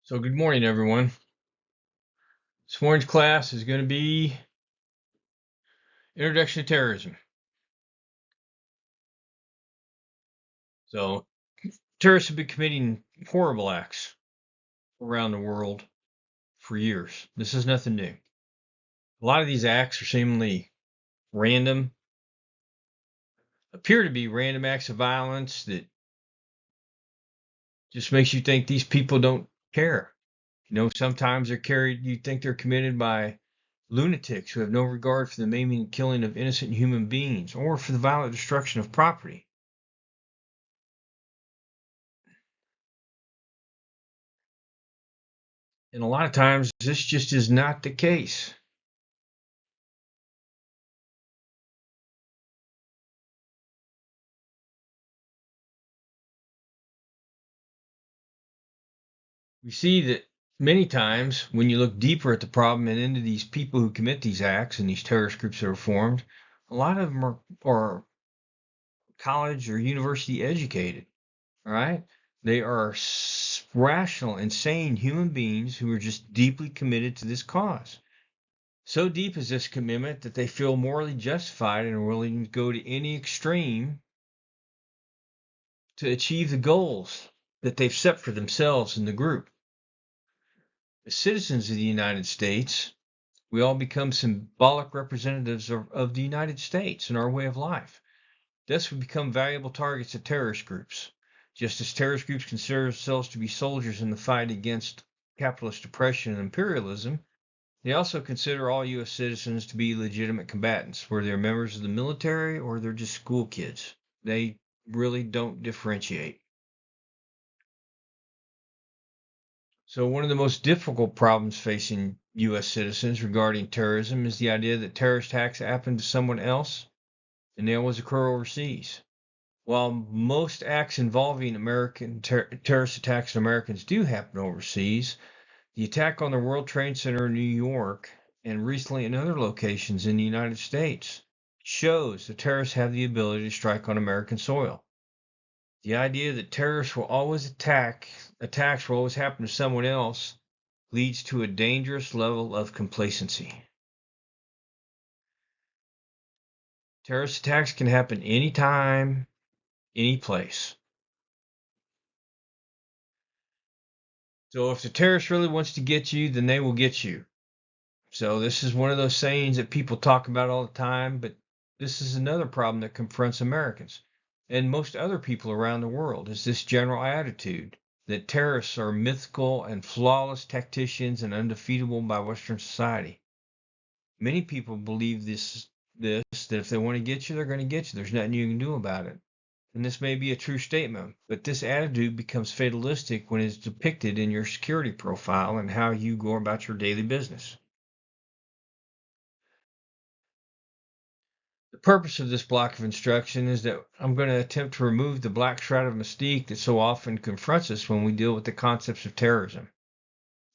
So good morning, everyone. This morning's class is going to be Introduction to Terrorism. So terrorists have been committing horrible acts around the world for years. This is nothing new. A lot of these acts are seemingly random, appear to be random acts of violence that just makes you think these people don't care. Sometimes you think they're committed by lunatics who have no regard for the maiming and killing of innocent human beings or for the violent destruction of property. And a lot of times, this just is not the case. We see that many times when you look deeper at the problem and into these people who commit these acts and these terrorist groups that are formed, a lot of them are college or university educated. All right. They are rational, insane human beings who are just deeply committed to this cause. So deep is this commitment that they feel morally justified and are willing to go to any extreme to achieve the goals that they've set for themselves in the group. As citizens of the United States, we all become symbolic representatives of the United States and our way of life. Thus, we become valuable targets of terrorist groups. Just as terrorist groups consider themselves to be soldiers in the fight against capitalist oppression and imperialism, they also consider all U.S. citizens to be legitimate combatants, whether they're members of the military or they're just school kids. They really don't differentiate. So one of the most difficult problems facing U.S. citizens regarding terrorism is the idea that terrorist attacks happen to someone else and they always occur overseas. While most acts involving American terrorist attacks on Americans do happen overseas, the attack on the World Trade Center in New York and recently in other locations in the United States shows that terrorists have the ability to strike on American soil. The idea that terrorists will always attacks will always happen to someone else leads to a dangerous level of complacency. Terrorist attacks can happen anytime, any place. So if the terrorist really wants to get you, then they will get you. So this is one of those sayings that people talk about all the time, but this is another problem that confronts Americans and most other people around the world is this general attitude that terrorists are mythical and flawless tacticians and undefeatable by Western society. Many people believe that if they want to get you, they're going to get you. There's nothing you can do about it. And this may be a true statement, but this attitude becomes fatalistic when it's depicted in your security profile and how you go about your daily business. The purpose of this block of instruction is that I'm going to attempt to remove the black shroud of mystique that so often confronts us when we deal with the concepts of terrorism.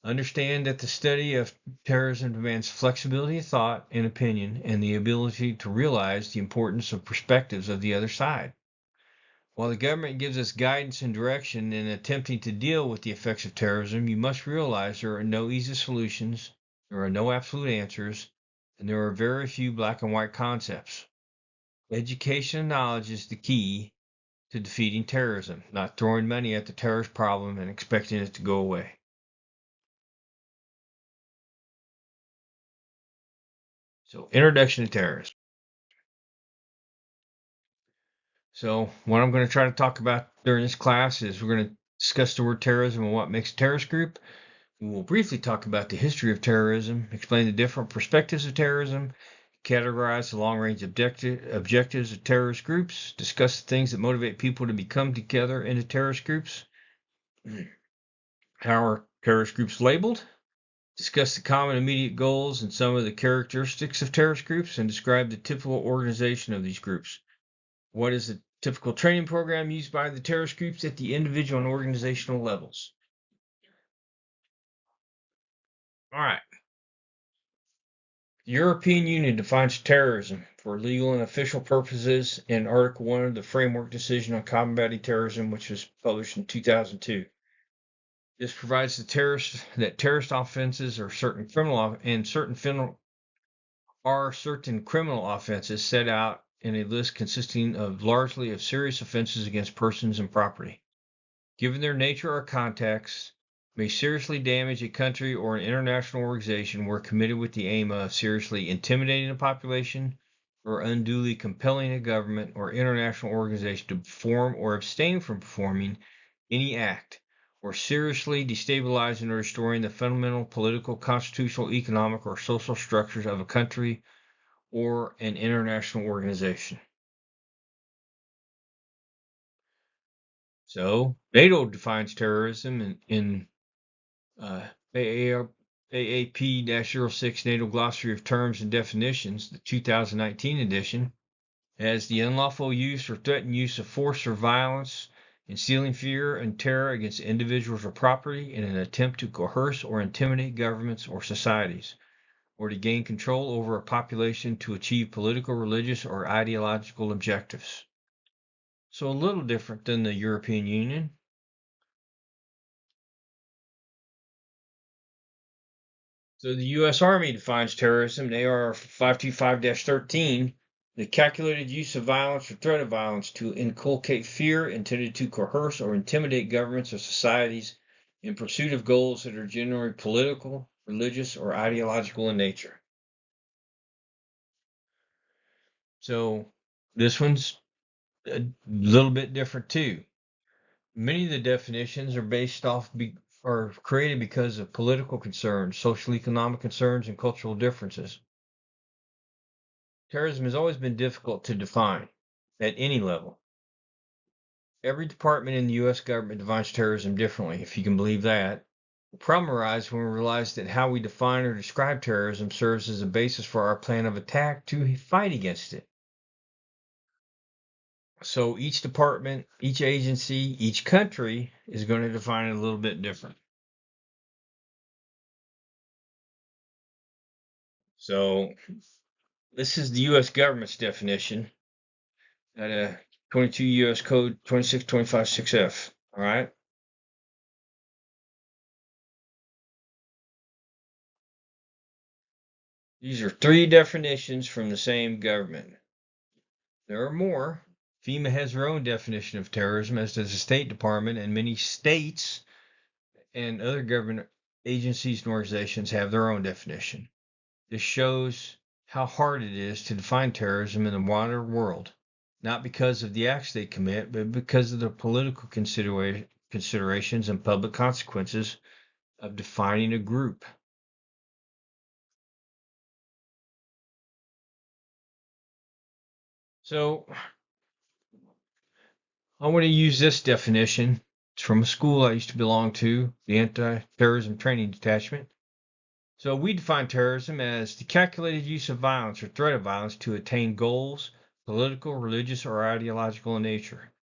Understand that the study of terrorism demands flexibility of thought and opinion and the ability to realize the importance of perspectives of the other side. While the government gives us guidance and direction in attempting to deal with the effects of terrorism, you must realize there are no easy solutions, there are no absolute answers, and there are very few black and white concepts. Education and knowledge is the key to defeating terrorism, not throwing money at the terrorist problem and expecting it to go away. So, introduction to terrorism. So, what I'm going to try to talk about during this class is we're going to discuss the word terrorism and what makes a terrorist group. We'll briefly talk about the history of terrorism, explain the different perspectives of terrorism, categorize the long-range objectives of terrorist groups, discuss the things that motivate people to become together into terrorist groups, how are terrorist groups labeled, discuss the common immediate goals and some of the characteristics of terrorist groups, and describe the typical organization of these groups. What is the typical training program used by the terrorist groups at the individual and organizational levels? All right. The European Union defines terrorism for legal and official purposes in Article 1 of the Framework Decision on Combating Terrorism, which was published in 2002. This provides the terrorists that terrorist offenses or certain criminal offenses set out in a list consisting of largely of serious offenses against persons and property. Given their nature or context, may seriously damage a country or an international organization were committed with the aim of seriously intimidating a population or unduly compelling a government or international organization to perform or abstain from performing any act, or seriously destabilizing or destroying the fundamental political, constitutional, economic, or social structures of a country or an international organization. So, NATO defines terrorism in AAP-06 NATO Glossary of Terms and Definitions, the 2019 edition, as the unlawful use or threatened use of force or violence, instilling fear and terror against individuals or property in an attempt to coerce or intimidate governments or societies, or to gain control over a population to achieve political, religious, or ideological objectives. So a little different than the European Union. So the U.S. Army defines terrorism in AR 525-13, the calculated use of violence or threat of violence to inculcate fear intended to coerce or intimidate governments or societies in pursuit of goals that are generally political, religious, or ideological in nature. So this one's a little bit different too. Many of the definitions are created because of political concerns, social economic concerns, and cultural differences. Terrorism has always been difficult to define at any level. Every department in the U.S. government defines terrorism differently, if you can believe that. The problem arises when we realize that how we define or describe terrorism serves as a basis for our plan of attack to fight against it. So each department, each agency, each country is going to define it a little bit different. So this is the U.S. government's definition at 22 U.S. Code 26256F. All right. These are three definitions from the same government. There are more. FEMA has their own definition of terrorism, as does the State Department, and many states and other government agencies and organizations have their own definition. This shows how hard it is to define terrorism in the modern world, not because of the acts they commit, but because of the political considerations and public consequences of defining a group. So I want to use this definition. It's from a school I used to belong to, the Anti-Terrorism Training Detachment. So we define terrorism as the calculated use of violence or threat of violence to attain goals, political, religious, or ideological in nature.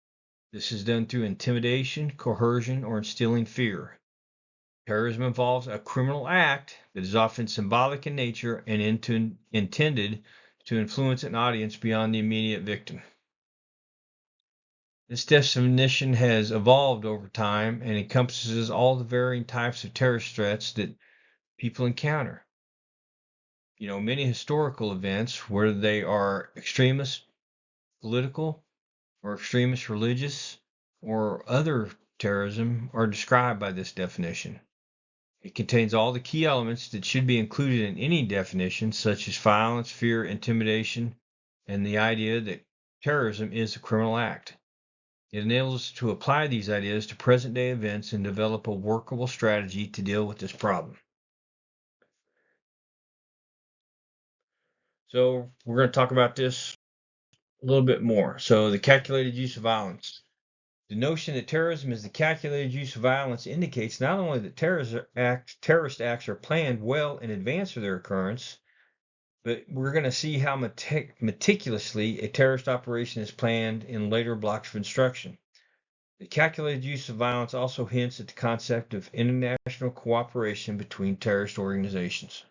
This is done through intimidation, coercion, or instilling fear. Terrorism involves a criminal act that is often symbolic in nature and intended to influence an audience beyond the immediate victim. This definition has evolved over time and encompasses all the varying types of terrorist threats that people encounter. Many historical events, whether they are extremist political or extremist religious or other terrorism, are described by this definition. It contains all the key elements that should be included in any definition, such as violence, fear, intimidation, and the idea that terrorism is a criminal act. It enables us to apply these ideas to present-day events and develop a workable strategy to deal with this problem. So we're going to talk about this a little bit more. So the calculated use of violence. The notion that terrorism is the calculated use of violence indicates not only that terrorist acts are planned well in advance of their occurrence, but we're going to see how meticulously a terrorist operation is planned in later blocks of instruction. The calculated use of violence also hints at the concept of international cooperation between terrorist organizations.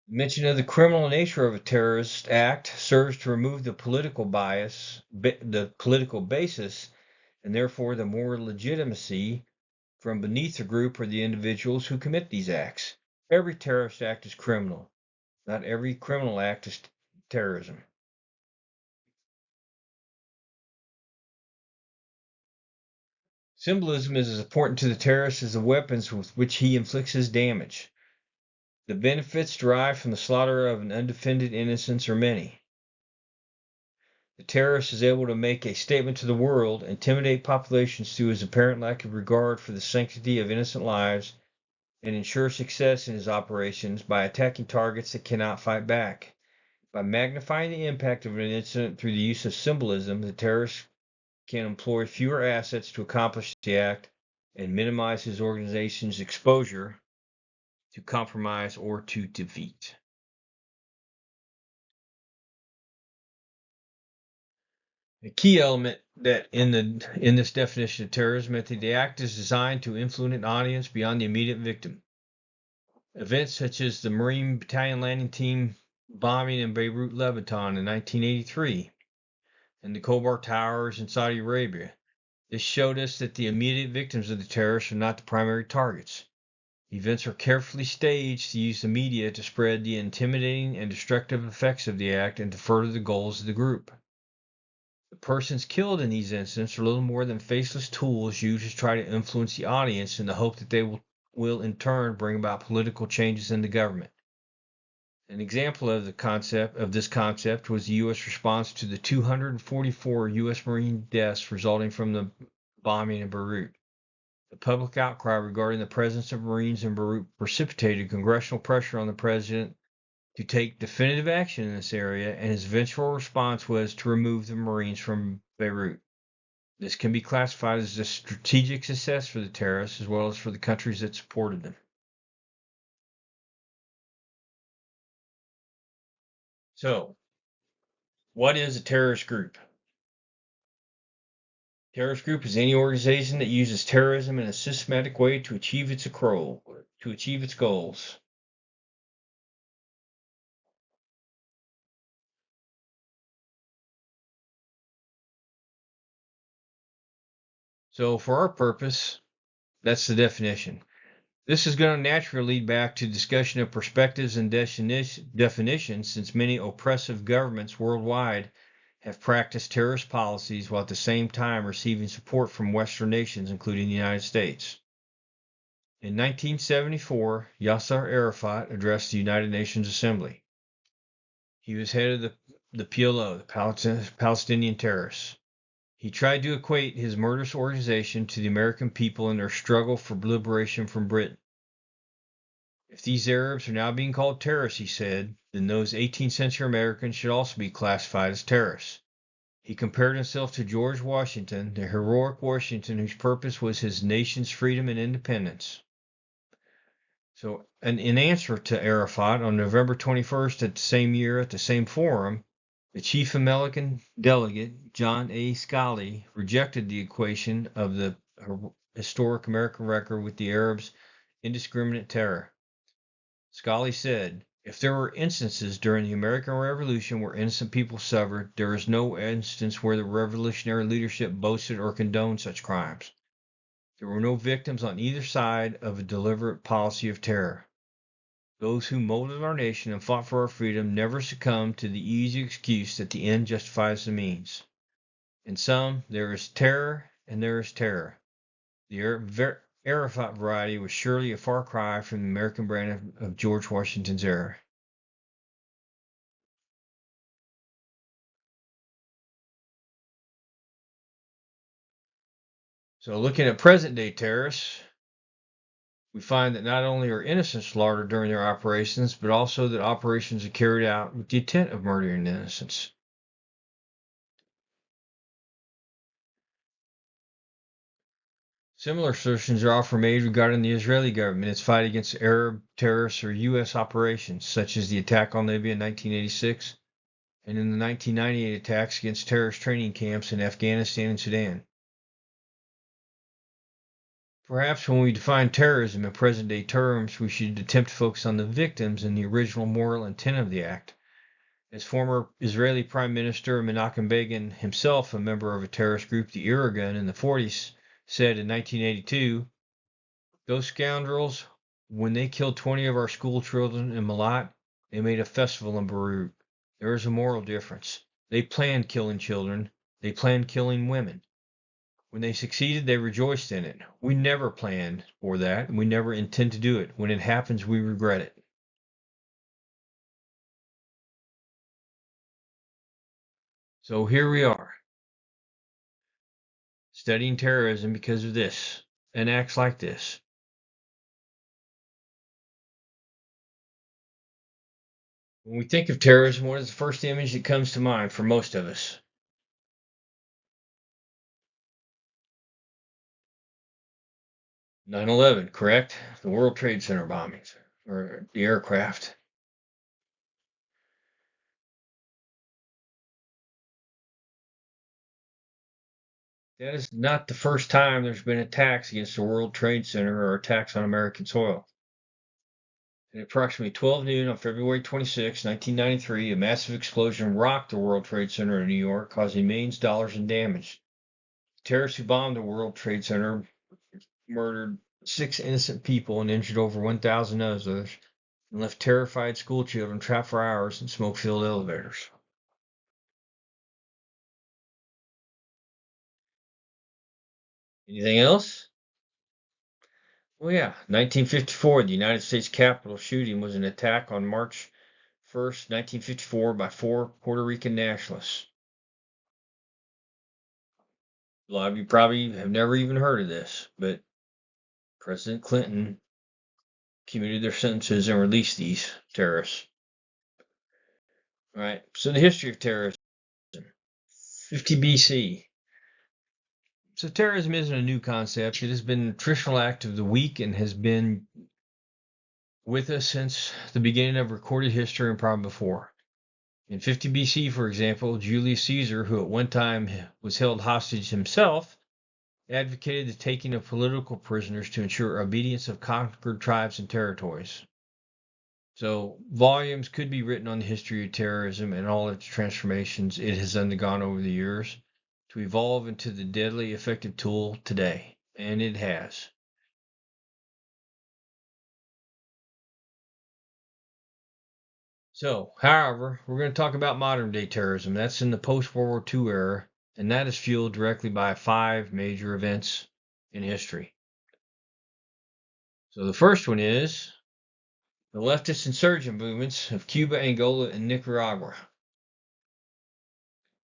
Mention of the criminal nature of a terrorist act serves to remove the political bias, the political basis, and therefore the moral legitimacy from beneath the group or the individuals who commit these acts. Every terrorist act is criminal. Not every criminal act is terrorism. Symbolism is as important to the terrorist as the weapons with which he inflicts his damage. The benefits derived from the slaughter of an undefended innocents are many. The terrorist is able to make a statement to the world, intimidate populations through his apparent lack of regard for the sanctity of innocent lives, and ensure success in his operations by attacking targets that cannot fight back. By magnifying the impact of an incident through the use of symbolism, the terrorist can employ fewer assets to accomplish the act and minimize his organization's exposure to compromise or to defeat. A key element that in this definition of terrorism is that the act is designed to influence an audience beyond the immediate victim. Events such as the Marine Battalion landing team bombing in Beirut, Lebanon in 1983, and the Khobar Towers in Saudi Arabia. This showed us that the immediate victims of the terrorists are not the primary targets. Events are carefully staged to use the media to spread the intimidating and destructive effects of the act and to further the goals of the group. The persons killed in these incidents are little more than faceless tools used to try to influence the audience in the hope that they will in turn bring about political changes in the government. An example of this concept was the U.S. response to the 244 U.S. Marine deaths resulting from the bombing in Beirut. The public outcry regarding the presence of Marines in Beirut precipitated congressional pressure on the president to take definitive action in this area, and his eventual response was to remove the Marines from Beirut. This can be classified as a strategic success for the terrorists as well as for the countries that supported them. So, what is a terrorist group? Terrorist group is any organization that uses terrorism in a systematic way to achieve its goals. So, for our purpose, that's the definition. This is going to naturally lead back to discussion of perspectives and definitions, since many oppressive governments worldwide have practiced terrorist policies while at the same time receiving support from Western nations, including the United States. In 1974, Yasser Arafat addressed the United Nations Assembly. He was head of the PLO, the Palestinian terrorists. He tried to equate his murderous organization to the American people in their struggle for liberation from Britain. If these Arabs are now being called terrorists, he said, then those 18th century Americans should also be classified as terrorists. He compared himself to George Washington, the heroic Washington whose purpose was his nation's freedom and independence. So, in answer to Arafat, on November 21st at the same year at the same forum, the chief American delegate, John A. Scali, rejected the equation of the historic American record with the Arabs' indiscriminate terror. Scali said, if there were instances during the American Revolution where innocent people suffered, there is no instance where the revolutionary leadership boasted or condoned such crimes. There were no victims on either side of a deliberate policy of terror. Those who molded our nation and fought for our freedom never succumbed to the easy excuse that the end justifies the means. In sum, there is terror and there is terror. The Arafat variety was surely a far cry from the American brand of George Washington's era. So looking at present-day terrorists, we find that not only are innocents slaughtered during their operations, but also that operations are carried out with the intent of murdering innocents. Similar assertions are often made regarding the Israeli government, its fight against Arab terrorists or U.S. operations, such as the attack on Libya in 1986 and in the 1998 attacks against terrorist training camps in Afghanistan and Sudan. Perhaps when we define terrorism in present day terms, we should attempt to focus on the victims and the original moral intent of the act. As former Israeli Prime Minister Menachem Begin, himself a member of a terrorist group, the Irgun, in the 40s, said in 1982, those scoundrels, when they killed 20 of our school children in Malat, they made a festival in Beirut. There is a moral difference. They planned killing children. They planned killing women. When they succeeded, they rejoiced in it. We never planned for that, and we never intend to do it. When it happens, we regret it. So here we are, studying terrorism because of this, and acts like this. When we think of terrorism, what is the first image that comes to mind for most of us? 9/11, correct? The World Trade Center bombings, or the aircraft. That is not the first time there's been attacks against the World Trade Center or attacks on American soil. At approximately 12 noon on February 26, 1993, a massive explosion rocked the World Trade Center in New York, causing millions of dollars in damage. The terrorists who bombed the World Trade Center murdered 6 innocent people and injured over 1,000 others, and left terrified schoolchildren trapped for hours in smoke-filled elevators. Anything else? Well, yeah, 1954, the United States Capitol shooting was an attack on March 1st, 1954, by 4 Puerto Rican nationalists. A lot of you probably have never even heard of this, but President Clinton commuted their sentences and released these terrorists. All right, so the history of terrorism, 50 BC. So terrorism isn't a new concept. It has been a traditional act of the weak and has been with us since the beginning of recorded history and probably before. In 50 BC, for example, Julius Caesar, who at one time was held hostage himself, advocated the taking of political prisoners to ensure obedience of conquered tribes and territories. So volumes could be written on the history of terrorism and all its transformations it has undergone over the years to evolve into the deadly effective tool today, and it has. So, however, we're going to talk about modern day terrorism. That's in the post-World War II era, and that is fueled directly by 5 major events in history. So the first one is the leftist insurgent movements of Cuba, Angola, and Nicaragua.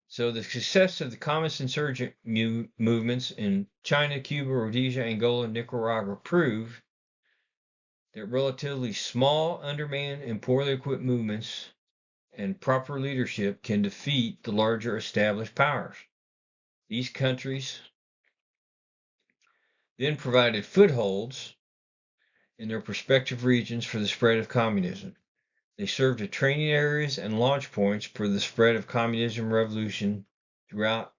So the success of the communist insurgent movements in China, Cuba, Rhodesia, Angola, and Nicaragua prove that relatively small, undermanned, and poorly equipped movements and proper leadership can defeat the larger established powers. These countries then provided footholds in their respective regions for the spread of communism. They served as training areas and launch points for the spread of communism revolution throughout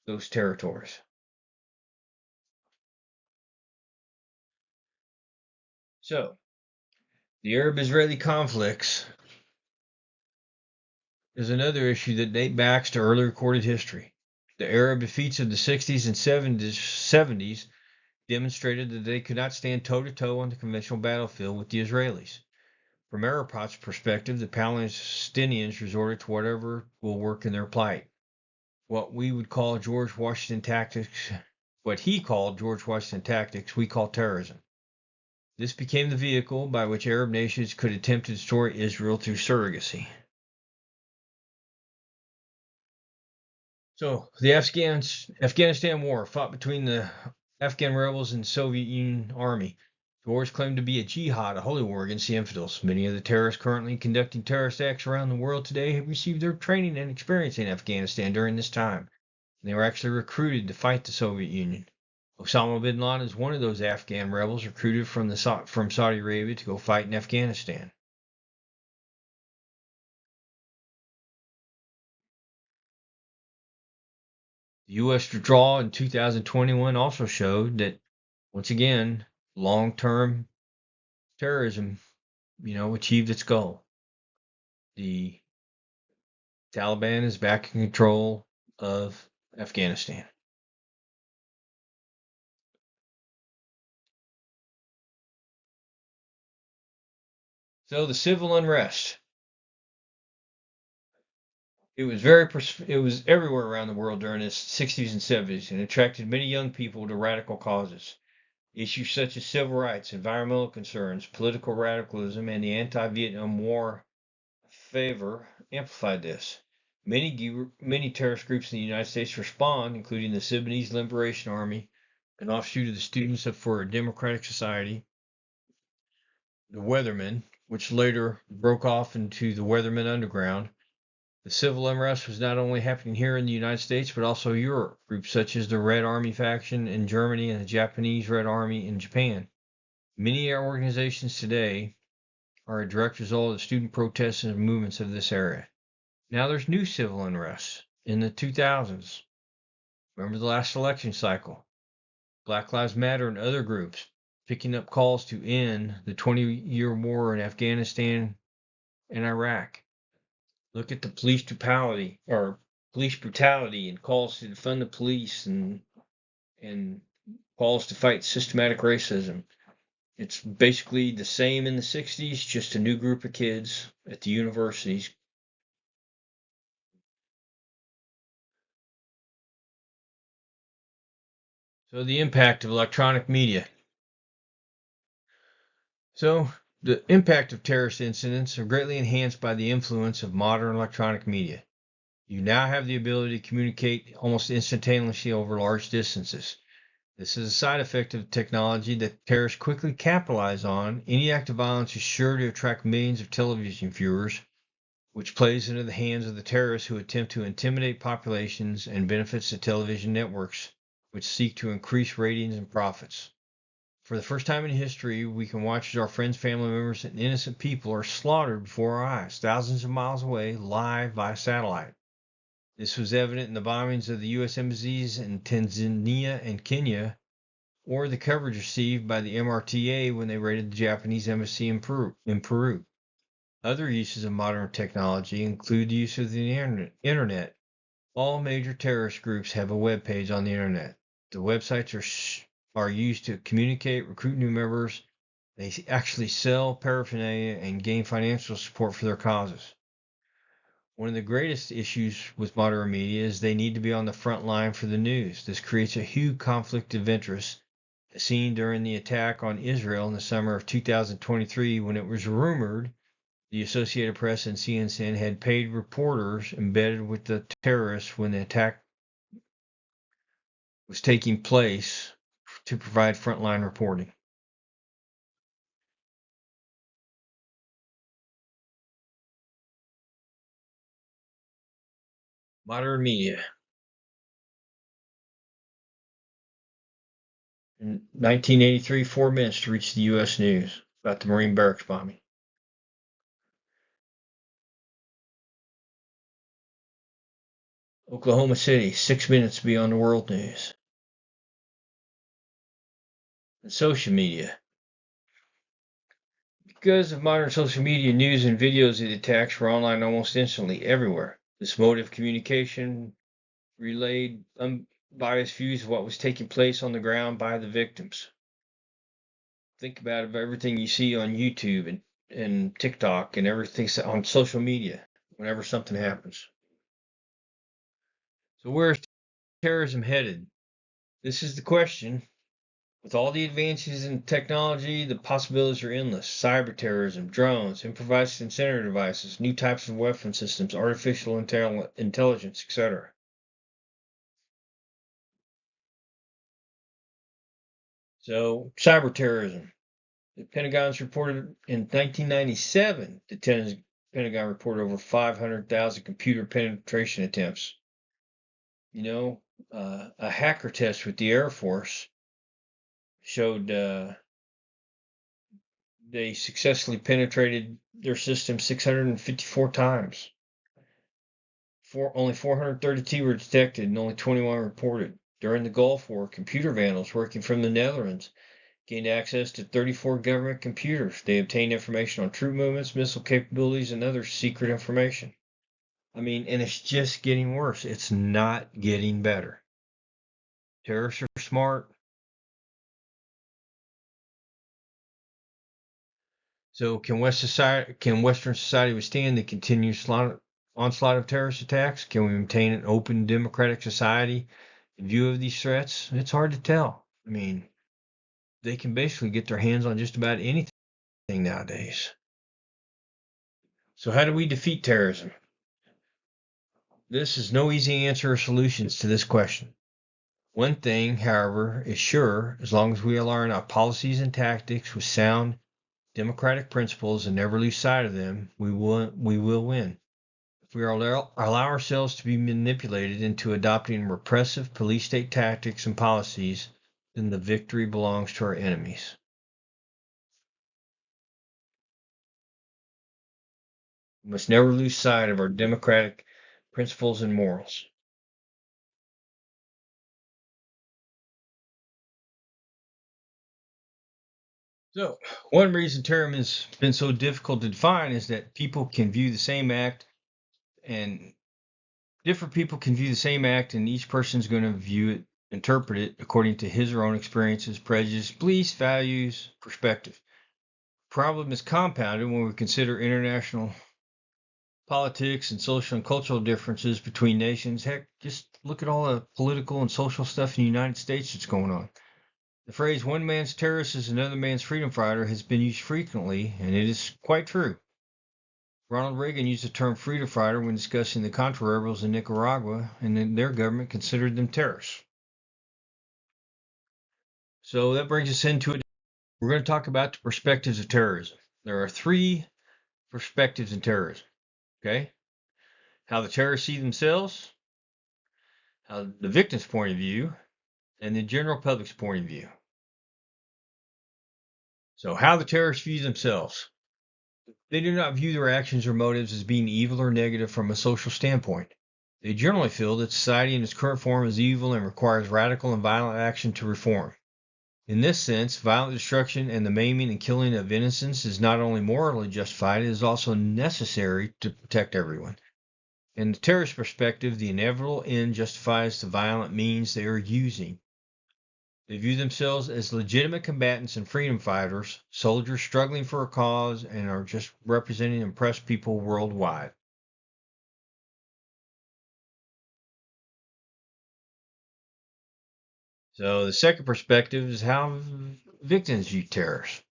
those territories. So, the Arab-Israeli conflicts is another issue that dates back to early recorded history. The Arab defeats of the 60s and 70s demonstrated that they could not stand toe-to-toe on the conventional battlefield with the Israelis. From Arafat's perspective, the Palestinians resorted to whatever will work in their plight. What we would call George Washington tactics, what he called George Washington tactics, we call terrorism. This became the vehicle by which Arab nations could attempt to destroy Israel through surrogacy. So, the Afghanistan War, fought between the Afghan rebels and the Soviet Union Army. The war is claimed to be a jihad, a holy war against the infidels. Many of the terrorists currently conducting terrorist acts around the world today have received their training and experience in Afghanistan during this time. They were actually recruited to fight the Soviet Union. Osama bin Laden is one of those Afghan rebels recruited from Saudi Arabia to go fight in Afghanistan. The U.S. withdrawal in 2021 also showed that Once again, long-term terrorism, achieved its goal. The Taliban is back in control of Afghanistan. So the civil unrest. It was everywhere around the world during the 60s and 70s and attracted many young people to radical causes. Issues such as civil rights, environmental concerns, political radicalism, and the anti-Vietnam War favor amplified this. Many terrorist groups in the United States respond, including the Sudanese Liberation Army, an offshoot of the Students for a Democratic Society, the Weathermen, which later broke off into the Weathermen Underground. The civil unrest was not only happening here in the United States, but also Europe. Groups such as the Red Army faction in Germany and the Japanese Red Army in Japan. Many organizations today are a direct result of student protests and movements of this era. Now there's new civil unrest in the 2000s. Remember the last election cycle? Black Lives Matter and other groups picking up calls to end the 20-year war in Afghanistan and Iraq. Look at the police brutality and calls to defund the police and calls to fight systematic racism. It's basically the same in the 60s, just a new group of kids at the universities. So the impact of electronic media. So the impact of terrorist incidents are greatly enhanced by the influence of modern electronic media. You now have the ability to communicate almost instantaneously over large distances. This is a side effect of technology that terrorists quickly capitalize on. Any act of violence is sure to attract millions of television viewers, which plays into the hands of the terrorists who attempt to intimidate populations and benefits the television networks, which seek to increase ratings and profits. For the first time in history, we can watch as our friends, family members, and innocent people are slaughtered before our eyes, thousands of miles away, live via satellite. This was evident in the bombings of the U.S. embassies in Tanzania and Kenya, or the coverage received by the MRTA when they raided the Japanese embassy in Peru. Other uses of modern technology include the use of the internet. All major terrorist groups have a web page on the internet. The websites are used to communicate, recruit new members. They actually sell paraphernalia and gain financial support for their causes. One of the greatest issues with modern media is they need to be on the front line for the news. This creates a huge conflict of interest, as seen during the attack on Israel in the summer of 2023 when it was rumored the Associated Press and CNN had paid reporters embedded with the terrorists when the attack was taking place to provide frontline reporting. Modern media. In 1983, 4 minutes to reach the U.S. news about the Marine barracks bombing. Oklahoma City, 6 minutes to be on the world news. And social media. Because of modern social media, news and videos of the attacks were online almost instantly everywhere. This mode of communication relayed unbiased views of what was taking place on the ground by the victims. Think about everything you see on YouTube and TikTok and everything on social media whenever something happens. So where's terrorism headed? This is the question. With all the advances in technology, the possibilities are endless. Cyber terrorism, drones, improvised incendiary devices, new types of weapon systems, artificial intelligence, etc. So, cyber terrorism. The Pentagon's reported in 1997, the Pentagon reported over 500,000 computer penetration attempts. A hacker test with the Air Force showed they successfully penetrated their system 654 times. Only 432 were detected and only 21 reported. During the Gulf War, computer vandals working from the Netherlands gained access to 34 government computers. They obtained information on troop movements, missile capabilities, and other secret information. I mean, and it's just getting worse. It's not getting better. Terrorists are smart. So can Western society withstand the continuous onslaught of terrorist attacks? Can we maintain an open democratic society in view of these threats? It's hard to tell. I mean, they can basically get their hands on just about anything nowadays. So how do we defeat terrorism? This is no easy answer or solutions to this question. One thing, however, is sure: as long as we align our policies and tactics with sound democratic principles and never lose sight of them, we will win. If we allow ourselves to be manipulated into adopting repressive police state tactics and policies, then the victory belongs to our enemies. We must never lose sight of our democratic principles and morals. So, one reason terrorism has been so difficult to define is that people can view the same act, and different people can view the same act, and each person's going to view it, interpret it according to his or her own experiences, prejudice, beliefs, values, perspective. Problem is compounded when we consider international politics and social and cultural differences between nations. Heck, just look at all the political and social stuff in the United States that's going on. The phrase one man's terrorist is another man's freedom fighter has been used frequently, and it is quite true. Ronald Reagan used the term freedom fighter when discussing the Contra rebels in Nicaragua, and then their government considered them terrorists. So that brings us into it. We're going to talk about the perspectives of terrorism. There are three perspectives in terrorism. Okay? How the terrorists see themselves, how the victim's point of view, and the general public's point of view. So, how the terrorists view themselves. They do not view their actions or motives as being evil or negative from a social standpoint. They generally feel that society in its current form is evil and requires radical and violent action to reform. In this sense, violent destruction and the maiming and killing of innocents is not only morally justified, it is also necessary to protect everyone. In the terrorist perspective, the inevitable end justifies the violent means they are using. They view themselves as legitimate combatants and freedom fighters, soldiers struggling for a cause, and are just representing oppressed people worldwide. So the second perspective is how victims view terrorists.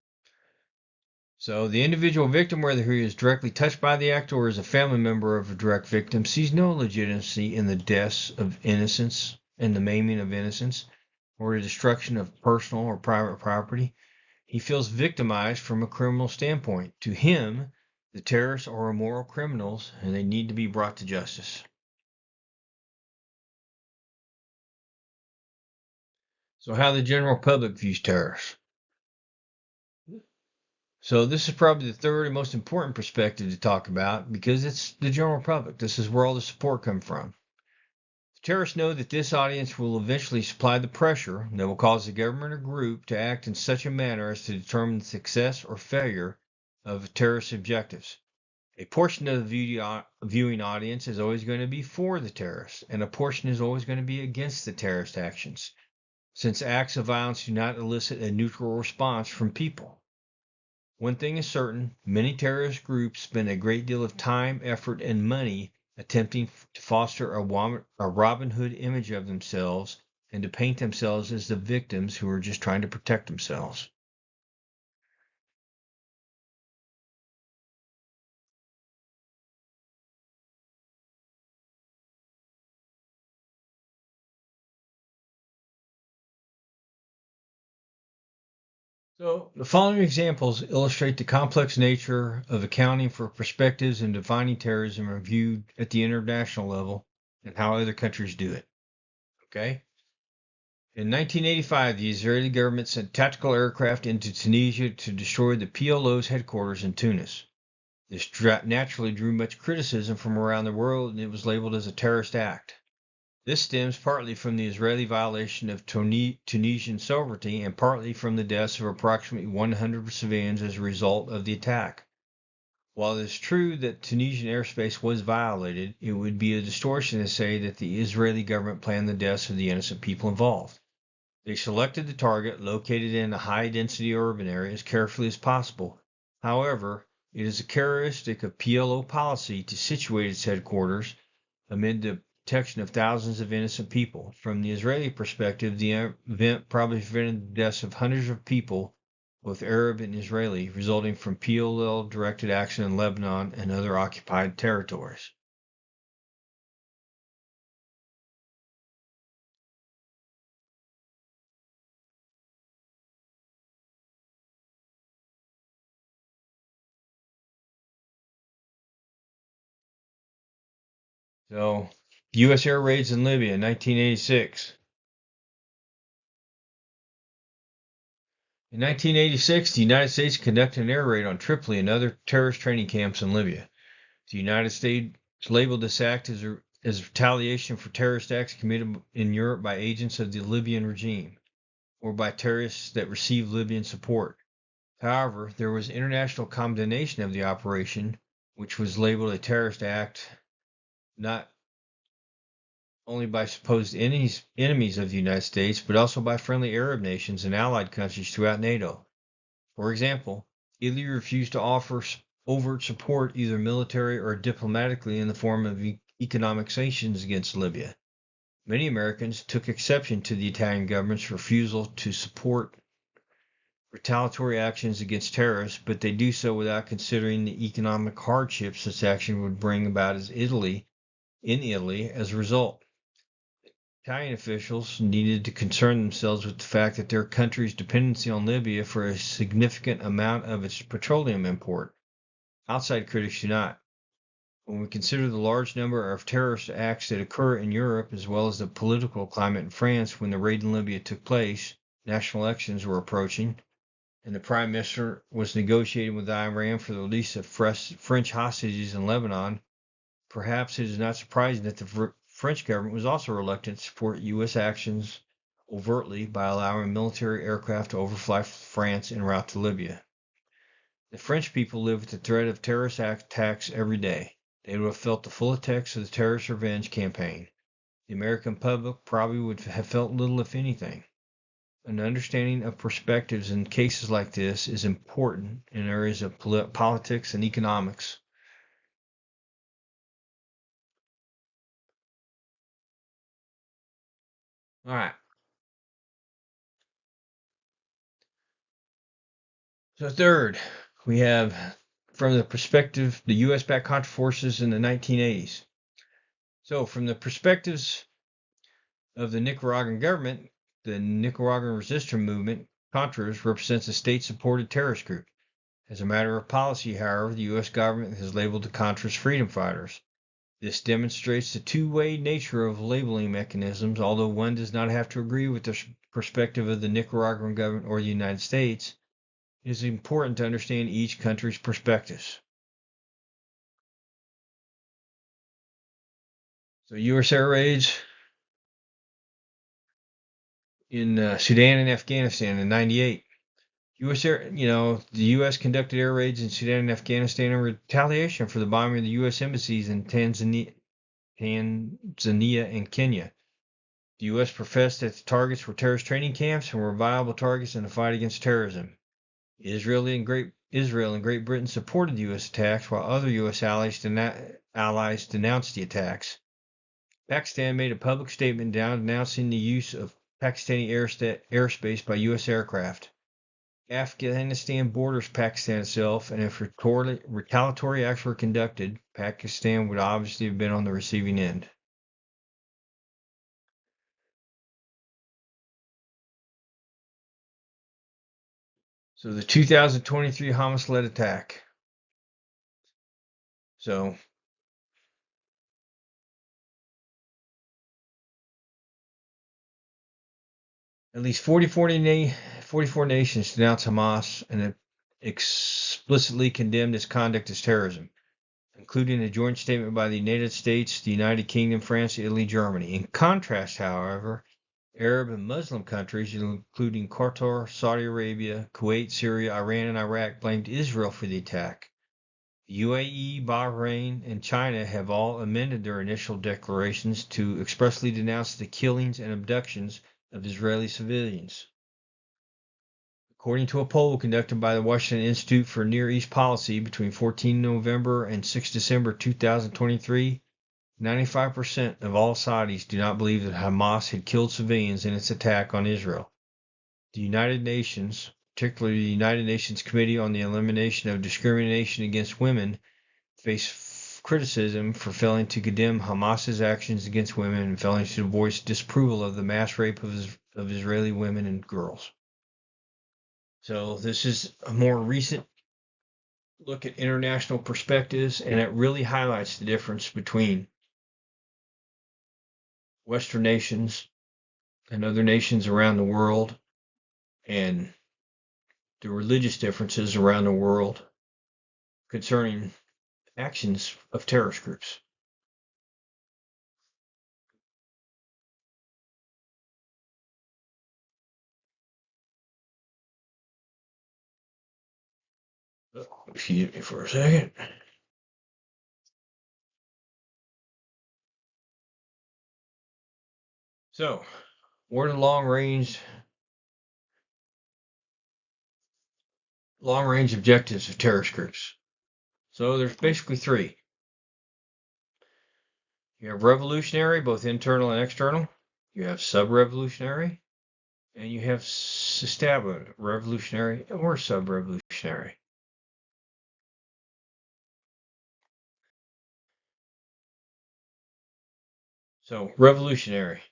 So the individual victim, whether he is directly touched by the act or is a family member of a direct victim, sees no legitimacy in the deaths of innocents and the maiming of innocents or the destruction of personal or private property. He feels victimized from a criminal standpoint. To him, the terrorists are immoral criminals and they need to be brought to justice. So how the general public views terrorists. So this is probably the third and most important perspective to talk about because it's the general public. This is where all the support comes from. The terrorists know that this audience will eventually supply the pressure that will cause the government or group to act in such a manner as to determine the success or failure of terrorist objectives. A portion of the viewing audience is always going to be for the terrorists, and a portion is always going to be against the terrorist actions, since acts of violence do not elicit a neutral response from people. One thing is certain: many terrorist groups spend a great deal of time, effort, and money attempting to foster a Robin Hood image of themselves and to paint themselves as the victims who are just trying to protect themselves. So, the following examples illustrate the complex nature of accounting for perspectives and defining terrorism reviewed at the international level and how other countries do it. Okay? In 1985, the Israeli government sent tactical aircraft into Tunisia to destroy the PLO's headquarters in Tunis. This naturally drew much criticism from around the world, and it was labeled as a terrorist act. This stems partly from the Israeli violation of Tunisian sovereignty and partly from the deaths of approximately 100 civilians as a result of the attack. While it is true that Tunisian airspace was violated, it would be a distortion to say that the Israeli government planned the deaths of the innocent people involved. They selected the target located in a high-density urban area as carefully as possible. However, it is a characteristic of PLO policy to situate its headquarters amid the protection of thousands of innocent people. From the Israeli perspective, the event probably prevented the deaths of hundreds of people, both Arab and Israeli, resulting from PLO-directed action in Lebanon and other occupied territories. So, U.S. air raids in Libya in 1986. In 1986, the United States conducted an air raid on Tripoli and other terrorist training camps in Libya. The United States labeled this act as retaliation for terrorist acts committed in Europe by agents of the Libyan regime or by terrorists that received Libyan support. However, there was international condemnation of the operation, which was labeled a terrorist act not only by supposed enemies of the United States, but also by friendly Arab nations and allied countries throughout NATO. For example, Italy refused to offer overt support either military or diplomatically in the form of economic sanctions against Libya. Many Americans took exception to the Italian government's refusal to support retaliatory actions against terrorists, but they do so without considering the economic hardships such action would bring about in Italy as a result. Italian officials needed to concern themselves with the fact that their country's dependency on Libya for a significant amount of its petroleum import. Outside critics do not. When we consider the large number of terrorist acts that occur in Europe, as well as the political climate in France when the raid in Libya took place, national elections were approaching, and the Prime Minister was negotiating with Iran for the release of French hostages in Lebanon, perhaps it is not surprising that the French government was also reluctant to support U.S. actions overtly by allowing military aircraft to overfly France en route to Libya. The French people live with the threat of terrorist attacks every day. They would have felt the full effects of the terrorist revenge campaign. The American public probably would have felt little, if anything. An understanding of perspectives in cases like this is important in areas of politics and economics. All right. So third, we have from the perspective the U.S.-backed Contra forces in the 1980s. So from the perspectives of the Nicaraguan government, the Nicaraguan resistance movement, Contras, represents a state-supported terrorist group. As a matter of policy, however, the U.S. government has labeled the Contras freedom fighters. This demonstrates the two-way nature of labeling mechanisms, although one does not have to agree with the perspective of the Nicaraguan government or the United States. It is important to understand each country's perspectives. So U.S. air raids in Sudan and Afghanistan in '98. The U.S. conducted air raids in Sudan and Afghanistan in retaliation for the bombing of the U.S. embassies in Tanzania and Kenya. The U.S. professed that the targets were terrorist training camps and were viable targets in the fight against terrorism. Israel and Great Britain supported the U.S. attacks, while other U.S. allies denounced the attacks. Pakistan made a public statement denouncing the use of Pakistani airspace by U.S. aircraft. Afghanistan borders Pakistan itself, and if retaliatory acts were conducted, Pakistan would obviously have been on the receiving end. So the 2023 Hamas-led attack. So at least 44 nations denounced Hamas and explicitly condemned its conduct as terrorism, including a joint statement by the United States, the United Kingdom, France, Italy, Germany. In contrast, however, Arab and Muslim countries, including Qatar, Saudi Arabia, Kuwait, Syria, Iran, and Iraq, blamed Israel for the attack. The UAE, Bahrain, and China have all amended their initial declarations to expressly denounce the killings and abductions of Israeli civilians. According to a poll conducted by the Washington Institute for Near East Policy between 14 November and 6 December 2023, 95% of all Saudis do not believe that Hamas had killed civilians in its attack on Israel. The United Nations, particularly the United Nations Committee on the Elimination of Discrimination Against Women, face criticism for failing to condemn Hamas's actions against women and failing to voice disapproval of the mass rape of Israeli women and girls. So this is a more recent look at international perspectives, and it really highlights the difference between Western nations and other nations around the world, and the religious differences around the world concerning actions of terrorist groups. Excuse me for a second. So, what are the long range objectives of terrorist groups? So there's basically three. You have revolutionary, both internal and external. You have sub-revolutionary, and you have established revolutionary or sub-revolutionary. So, revolutionary.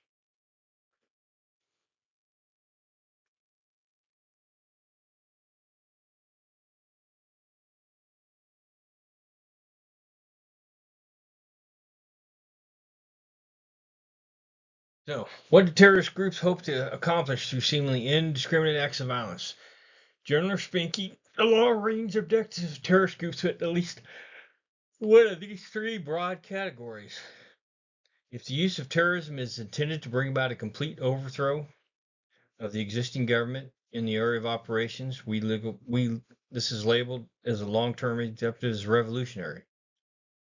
So, what do terrorist groups hope to accomplish through seemingly indiscriminate acts of violence? Generally speaking, the long-range objectives of terrorist groups fit at least one of these three broad categories. If the use of terrorism is intended to bring about a complete overthrow of the existing government in the area of operations, this is labeled as a long-term objective as revolutionary.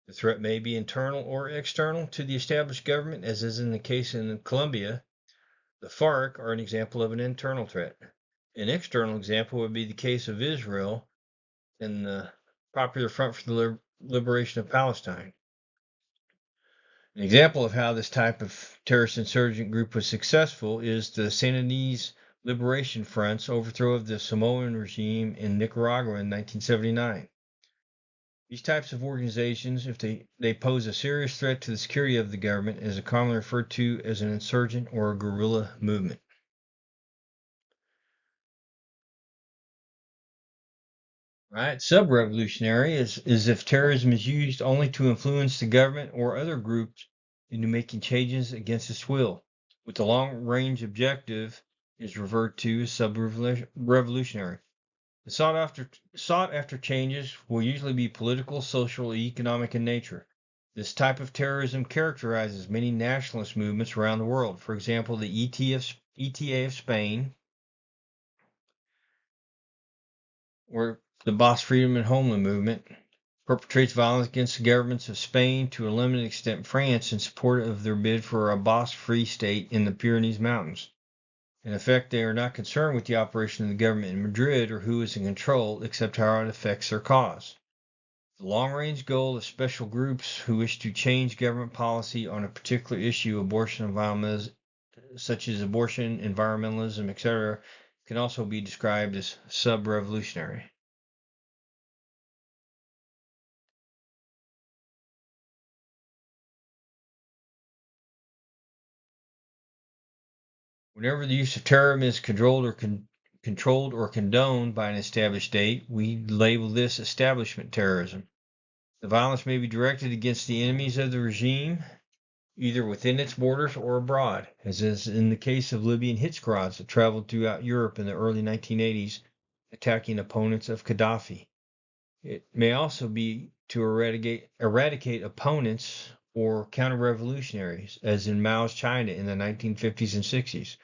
The threat may be internal or external to the established government, as is in the case in Colombia. The FARC are an example of an internal threat. An external example would be the case of Israel and the Popular Front for the Liberation of Palestine. An example of how this type of terrorist insurgent group was successful is the Sandinistas Liberation Front's overthrow of the Samoan regime in Nicaragua in 1979. These types of organizations, if they pose a serious threat to the security of the government, is commonly referred to as an insurgent or a guerrilla movement. Right, sub-revolutionary is if terrorism is used only to influence the government or other groups into making changes against its will, with the long-range objective is referred to as sub-revolutionary. The sought-after changes will usually be political, social, economic in nature. This type of terrorism characterizes many nationalist movements around the world. For example, the ETA of Spain, or the Basque Freedom and Homeland movement, perpetrates violence against the governments of Spain, to a limited extent France, in support of their bid for a Basque-free state in the Pyrenees Mountains. In effect, they are not concerned with the operation of the government in Madrid or who is in control, except how it affects their cause. The long-range goal of special groups who wish to change government policy on a particular issue, such as abortion, environmentalism, etc., can also be described as sub-revolutionary. Whenever the use of terrorism is controlled or condoned by an established state, we label this establishment terrorism. The violence may be directed against the enemies of the regime, either within its borders or abroad, as is in the case of Libyan hit squads that traveled throughout Europe in the early 1980s, attacking opponents of Gaddafi. It may also be to eradicate opponents or counter-revolutionaries, as in Mao's China in the 1950s and 60s,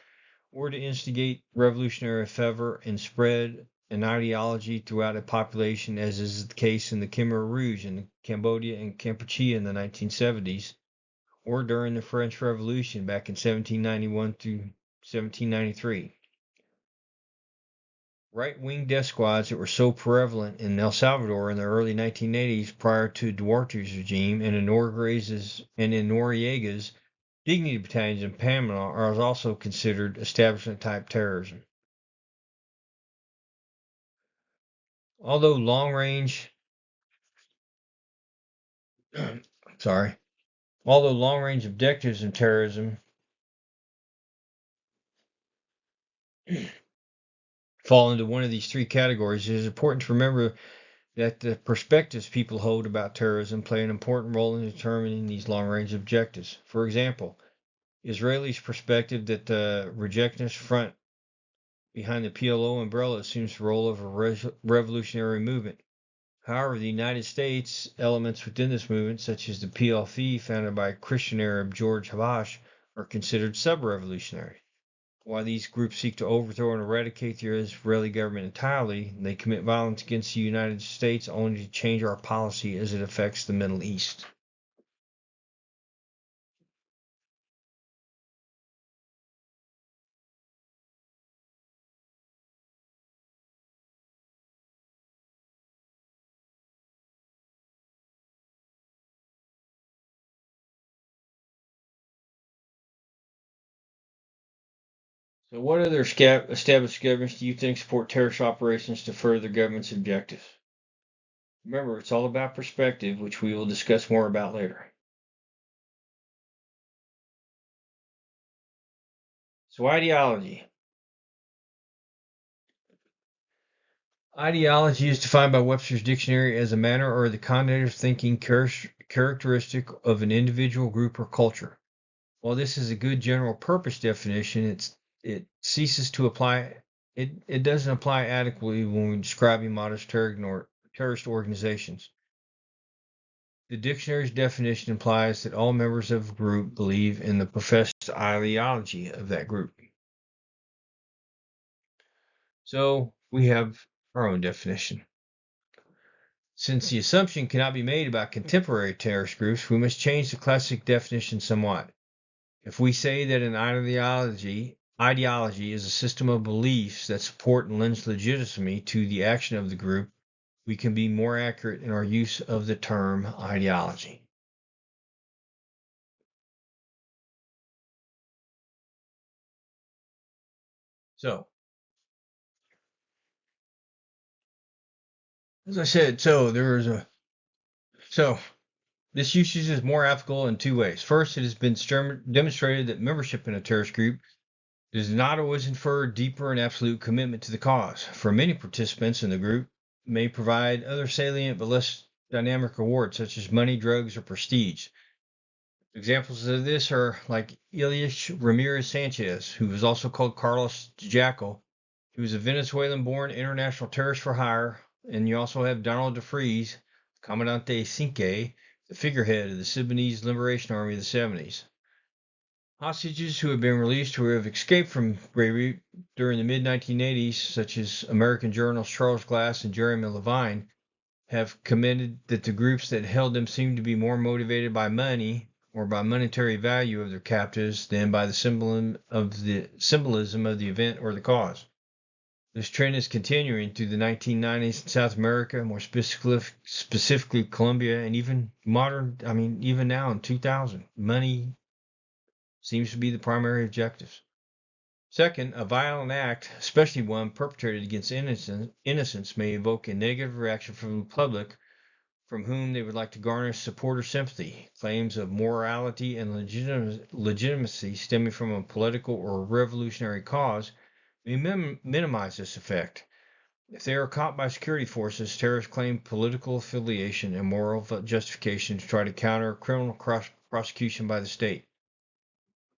or to instigate revolutionary fervor and spread an ideology throughout a population, as is the case in the Khmer Rouge in Cambodia and Kampuchea in the 1970s, or during the French Revolution back in 1791 through 1793. Right-wing death squads that were so prevalent in El Salvador in the early 1980s prior to Duarte's regime and in Noriega's dignity battalions in Panama are also considered establishment-type terrorism. Although long-range objectives in terrorism fall into one of these three categories, it is important to remember that the perspectives people hold about terrorism play an important role in determining these long-range objectives. For example, Israelis' perspective that the rejectionist front behind the PLO umbrella assumes the role of a revolutionary movement. However, the United States elements within this movement, such as the PLF founded by Christian Arab George Habash, are considered sub-revolutionary. While these groups seek to overthrow and eradicate the Israeli government entirely, they commit violence against the United States only to change our policy as it affects the Middle East. So, what other established governments do you think support terrorist operations to further the government's objectives? Remember, it's all about perspective, which we will discuss more about later. So, ideology. Ideology is defined by Webster's Dictionary as a manner or the content of thinking characteristic of an individual, group, or culture. While this is a good general purpose definition, it ceases to apply. It doesn't apply adequately when we're describing modern terrorist organizations. The dictionary's definition implies that all members of a group believe in the professed ideology of that group. So we have our own definition. Since the assumption cannot be made about contemporary terrorist groups, we must change the classic definition somewhat. If we say that an ideology is a system of beliefs that support and lends legitimacy to the action of the group, we can be more accurate in our use of the term ideology. So, as I said, this usage is more applicable in two ways. First, it has been demonstrated that membership in a terrorist group does not always infer deeper and absolute commitment to the cause. For many participants in the group may provide other salient but less dynamic rewards, such as money, drugs, or prestige. Examples of this are like Ilyich Ramirez Sanchez, who was also called Carlos Jackal, who was a Venezuelan-born international terrorist for hire, and you also have Donald DeFreeze, Comandante Cinque, the figurehead of the Sudanese Liberation Army of the 70s. Hostages who have been released who have escaped from Beirut during the mid-1980s, such as American journalists Charles Glass and Jeremy Levine, have commented that the groups that held them seemed to be more motivated by money or by monetary value of their captives than by the symbolism of the event or the cause. This trend is continuing through the 1990s in South America, more specifically Colombia, and even now in 2000. Money seems to be the primary objectives. Second, a violent act, especially one perpetrated against innocents, may evoke a negative reaction from the public from whom they would like to garner support or sympathy. Claims of morality and legitimacy stemming from a political or revolutionary cause may minimize this effect. If they are caught by security forces, terrorists claim political affiliation and moral justification to try to counter criminal prosecution by the state.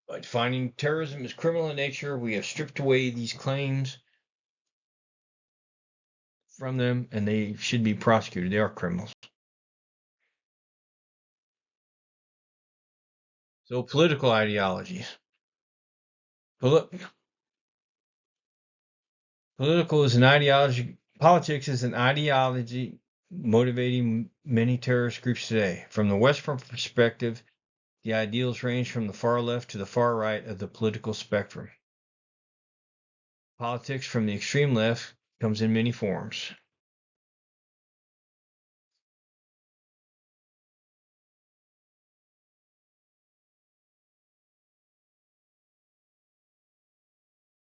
By defining terrorism as criminal in nature, we have stripped away these claims from them, and they should be prosecuted. They are criminals. So political ideologies. Poli- Political is an ideology. Politics is an ideology motivating many terrorist groups today. From the Western perspective, the ideals range from the far left to the far right of the political spectrum. Politics from the extreme left comes in many forms.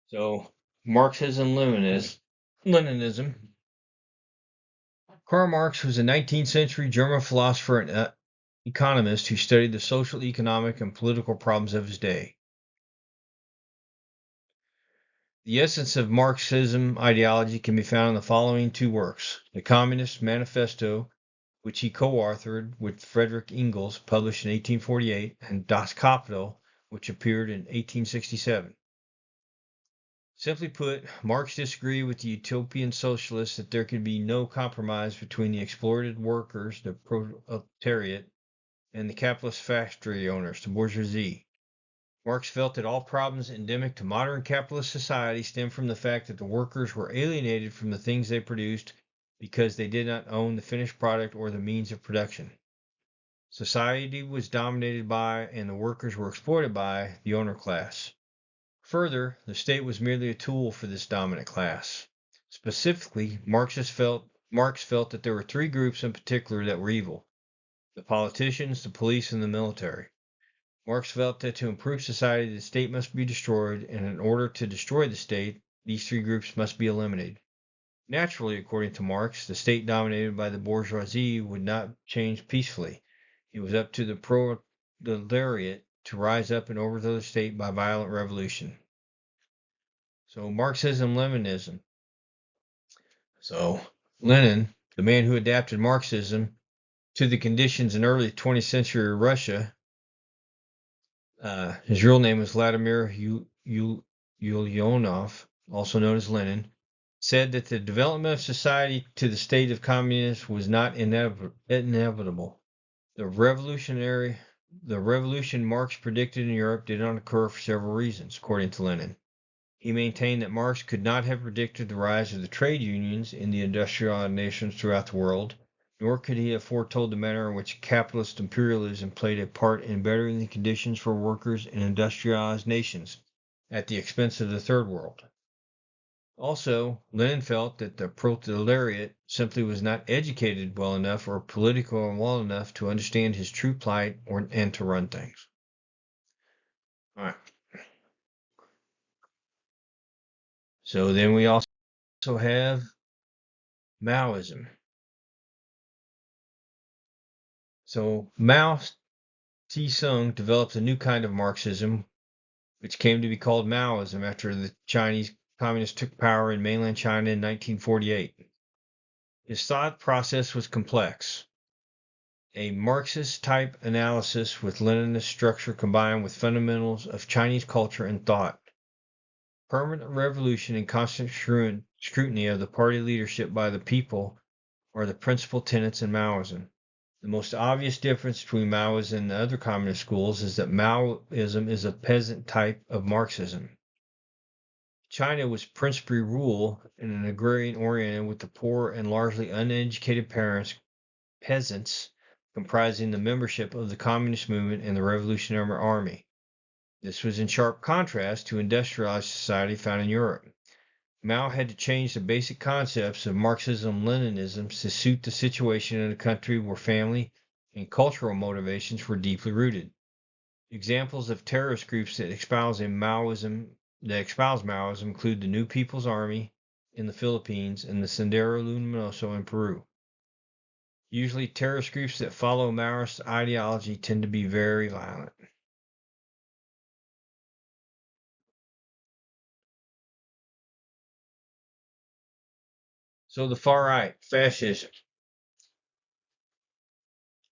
So, Leninism. Karl Marx was a 19th century German philosopher and economist who studied the social, economic, and political problems of his day. The essence of Marxism ideology can be found in the following two works: The Communist Manifesto, which he co-authored with Friedrich Engels, published in 1848, and Das Kapital, which appeared in 1867. Simply put, Marx disagreed with the utopian socialists that there could be no compromise between the exploited workers, the proletariat, and the capitalist factory owners, the bourgeoisie. Marx felt that all problems endemic to modern capitalist society stem from the fact that the workers were alienated from the things they produced because they did not own the finished product or the means of production. Society was dominated by, and the workers were exploited by, the owner class. Further, the state was merely a tool for this dominant class. Specifically, Marx felt that there were three groups in particular that were evil: the politicians, the police, and the military. Marx felt that to improve society, the state must be destroyed, and in order to destroy the state, these three groups must be eliminated. Naturally, according to Marx, the state dominated by the bourgeoisie would not change peacefully. It was up to the proletariat to rise up and overthrow the state by violent revolution. So, Marxism-Leninism. So, Lenin, the man who adapted Marxism to the conditions in early 20th century Russia, his real name was Vladimir Ulyanov, also known as Lenin, said that the development of society to the state of communism was not inevitable. The revolution Marx predicted in Europe did not occur for several reasons, according to Lenin. He maintained that Marx could not have predicted the rise of the trade unions in the industrialized nations throughout the world, nor could he have foretold the manner in which capitalist imperialism played a part in bettering the conditions for workers in industrialized nations at the expense of the Third World. Also, Lenin felt that the proletariat simply was not educated well enough or political well enough to understand his true plight and to run things. All right. So then we also have Maoism. So Mao Tse-tung developed a new kind of Marxism, which came to be called Maoism after the Chinese communists took power in mainland China in 1948. His thought process was complex. A Marxist-type analysis with Leninist structure combined with fundamentals of Chinese culture and thought. Permanent revolution and constant scrutiny of the party leadership by the people are the principal tenets in Maoism. The most obvious difference between Maoism and the other communist schools is that Maoism is a peasant type of Marxism. China was principally rule in an agrarian oriented with the poor and largely uneducated peasants comprising the membership of the communist movement and the Revolutionary Army. This was in sharp contrast to industrialized society found in Europe. Mao had to change the basic concepts of Marxism-Leninism to suit the situation in a country where family and cultural motivations were deeply rooted. Examples of terrorist groups that espouse Maoism include the New People's Army in the Philippines and the Sendero Luminoso in Peru. Usually, terrorist groups that follow Maoist ideology tend to be very violent. So the far right, fascism.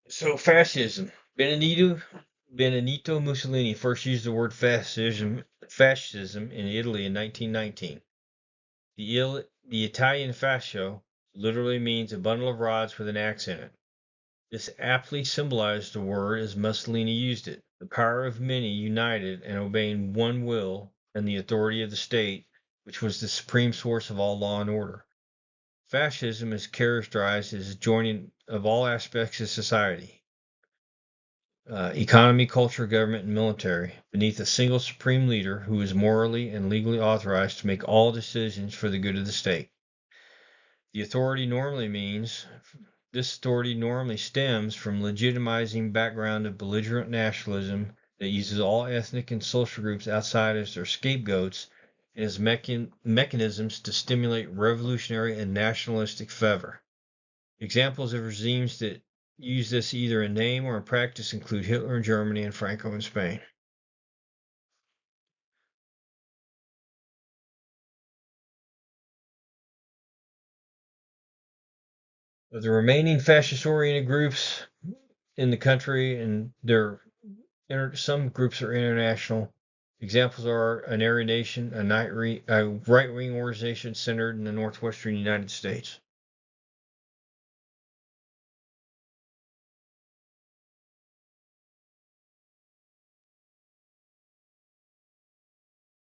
So fascism. Benito Mussolini first used the word fascism in Italy in 1919. The Italian fascio literally means a bundle of rods with an axe in it. This aptly symbolized the word as Mussolini used it. the power of many united and obeying one will, and the authority of the state, which was the supreme source of all law and order. Fascism is characterized as a joining of all aspects of society, economy, culture, government, and military, beneath a single supreme leader who is morally and legally authorized to make all decisions for the good of the state. The authority normally means This authority normally stems from legitimizing background of belligerent nationalism that uses all ethnic and social groups outside as their scapegoats and as mechanisms to stimulate revolutionary and nationalistic fervor. Examples of regimes that use this either in name or in practice include Hitler in Germany and Franco in Spain. Of the remaining fascist-oriented groups in the country, and some groups are international. Examples are an Aryan Nation, a right-wing organization centered in the northwestern United States.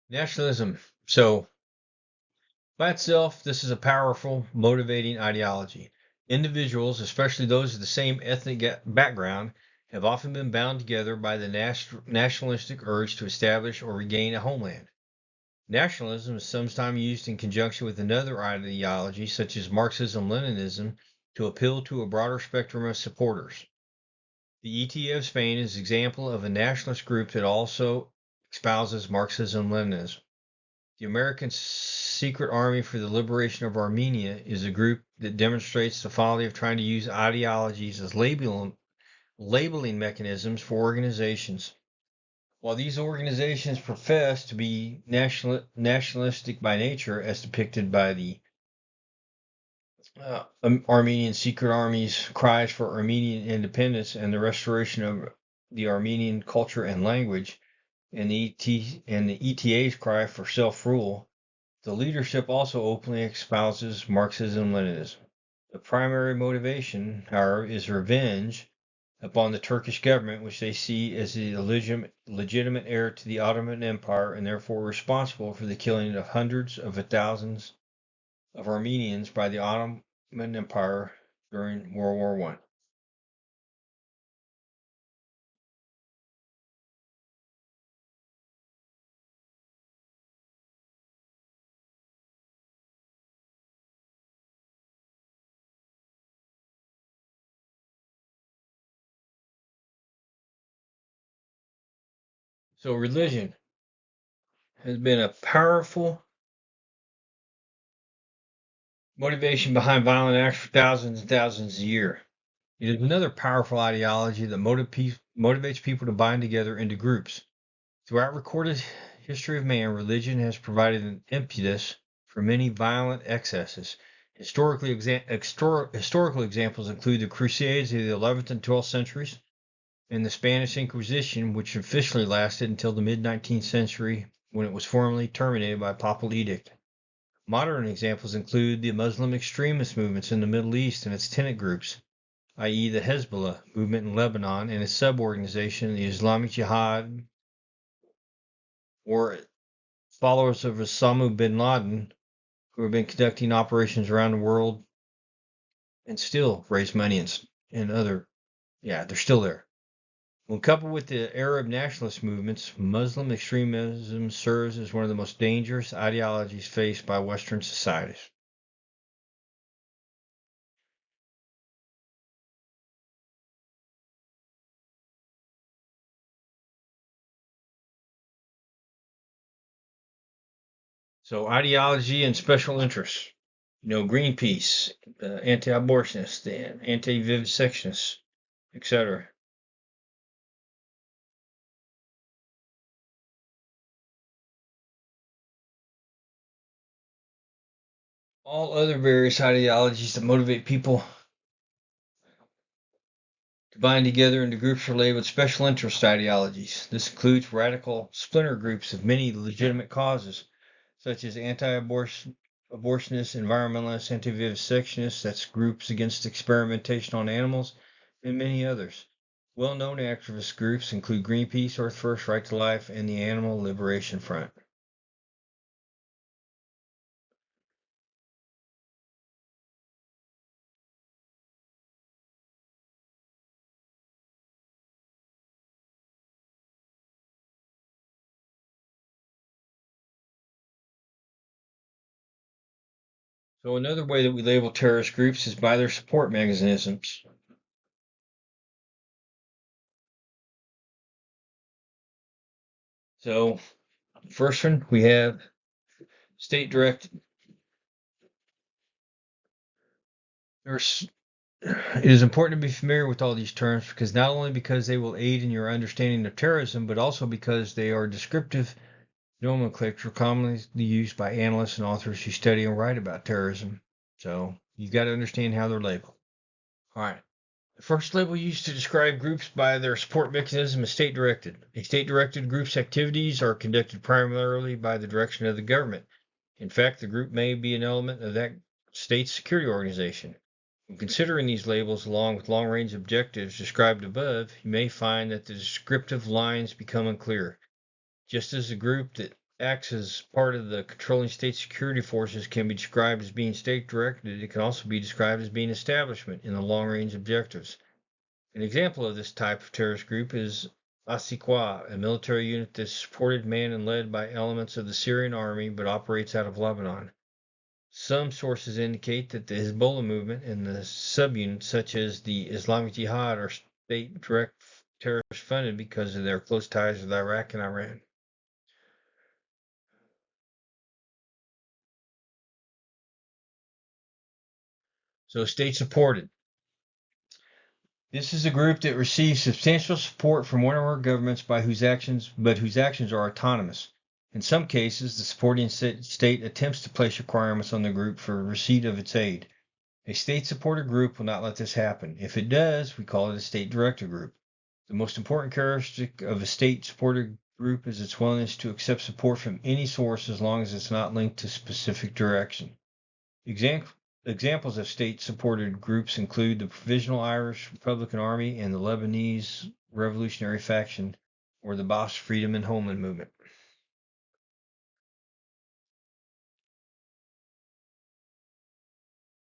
Nationalism. So, by itself, this is a powerful, motivating ideology. Individuals, especially those of the same ethnic background, have often been bound together by the nationalistic urge to establish or regain a homeland. Nationalism is sometimes used in conjunction with another ideology, such as Marxism-Leninism, to appeal to a broader spectrum of supporters. The ETA of Spain is an example of a nationalist group that also espouses Marxism-Leninism. The American Secret Army for the Liberation of Armenia is a group that demonstrates the folly of trying to use ideologies as labeling mechanisms for organizations. While these organizations profess to be nationalistic by nature, as depicted by the Armenian Secret Army's cries for Armenian independence and the restoration of the Armenian culture and language, and the ETA's cry for self-rule, the leadership also openly espouses Marxism-Leninism. The primary motivation, however, is revenge upon the Turkish government, which they see as the legitimate heir to the Ottoman Empire and therefore responsible for the killing of hundreds of thousands of Armenians by the Ottoman Empire during World War I. So religion has been a powerful motivation behind violent acts for thousands and thousands of years. It is another powerful ideology that motivates people to bind together into groups. Throughout recorded history of man, religion has provided an impetus for many violent excesses. Historical examples include the Crusades of the 11th and 12th centuries and the Spanish Inquisition, which officially lasted until the mid-19th century when it was formally terminated by papal edict. Modern examples include the Muslim extremist movements in the Middle East and its tenant groups, i.e., the Hezbollah movement in Lebanon and its sub-organization, the Islamic Jihad, or followers of Osama bin Laden, who have been conducting operations around the world and still raise money they're still there. When coupled with the Arab nationalist movements, Muslim extremism serves as one of the most dangerous ideologies faced by Western societies. So ideology and special interests. Greenpeace, the anti-abortionists, the anti-vivisectionists, etc. All other various ideologies that motivate people to bind together into groups are labeled special interest ideologies. This includes radical splinter groups of many legitimate causes, such as anti-abortionists, environmentalists, anti-vivisectionists, that's groups against experimentation on animals, and many others. Well-known activist groups include Greenpeace, Earth First, Right to Life, and the Animal Liberation Front. So another way that we label terrorist groups is by their support mechanisms. So first one, we have state-directed. There's It is important to be familiar with all these terms because not only because they will aid in your understanding of terrorism, but also because they are descriptive nomenclature commonly used by analysts and authors who study and write about terrorism. So you've got to understand how they're labeled. All right. The first label used to describe groups by their support mechanism is state directed. A state directed group's activities are conducted primarily by the direction of the government. In fact, the group may be an element of that state's security organization. When considering these labels along with long range objectives described above, you may find that the descriptive lines become unclear. Just as a group that acts as part of the controlling state security forces can be described as being state directed, it can also be described as being establishment in the long range objectives. An example of this type of terrorist group is Asikwa, a military unit that is supported, manned, and led by elements of the Syrian army but operates out of Lebanon. Some sources indicate that the Hezbollah movement and the subunits, such as the Islamic Jihad, are state direct terrorist funded because of their close ties with Iraq and Iran. So, state supported. This is a group that receives substantial support from one or more governments whose actions are autonomous. In some cases, the supporting state attempts to place requirements on the group for receipt of its aid. A state-supported group will not let this happen. If it does, we call it a state-directed group. The most important characteristic of a state-supported group is its willingness to accept support from any source as long as it's not linked to specific direction. Examples of state-supported groups include the Provisional Irish Republican Army and the Lebanese Revolutionary Faction, or the Basque Freedom and Homeland Movement.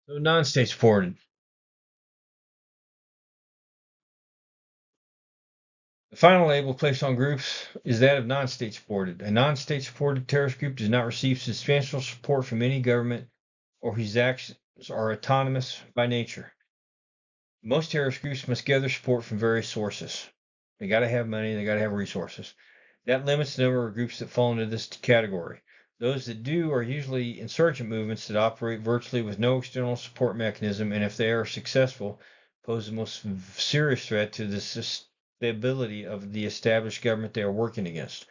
So non-state supported. The final label placed on groups is that of non-state supported. A non-state supported terrorist group does not receive substantial support from any government or whose actions are autonomous by nature. Most terrorist groups must gather support from various sources. They got to have money, they got to have resources. That limits the number of groups that fall into this category. Those that do are usually insurgent movements that operate virtually with no external support mechanism, and if they are successful, pose the most serious threat to the stability of the established government they are working against.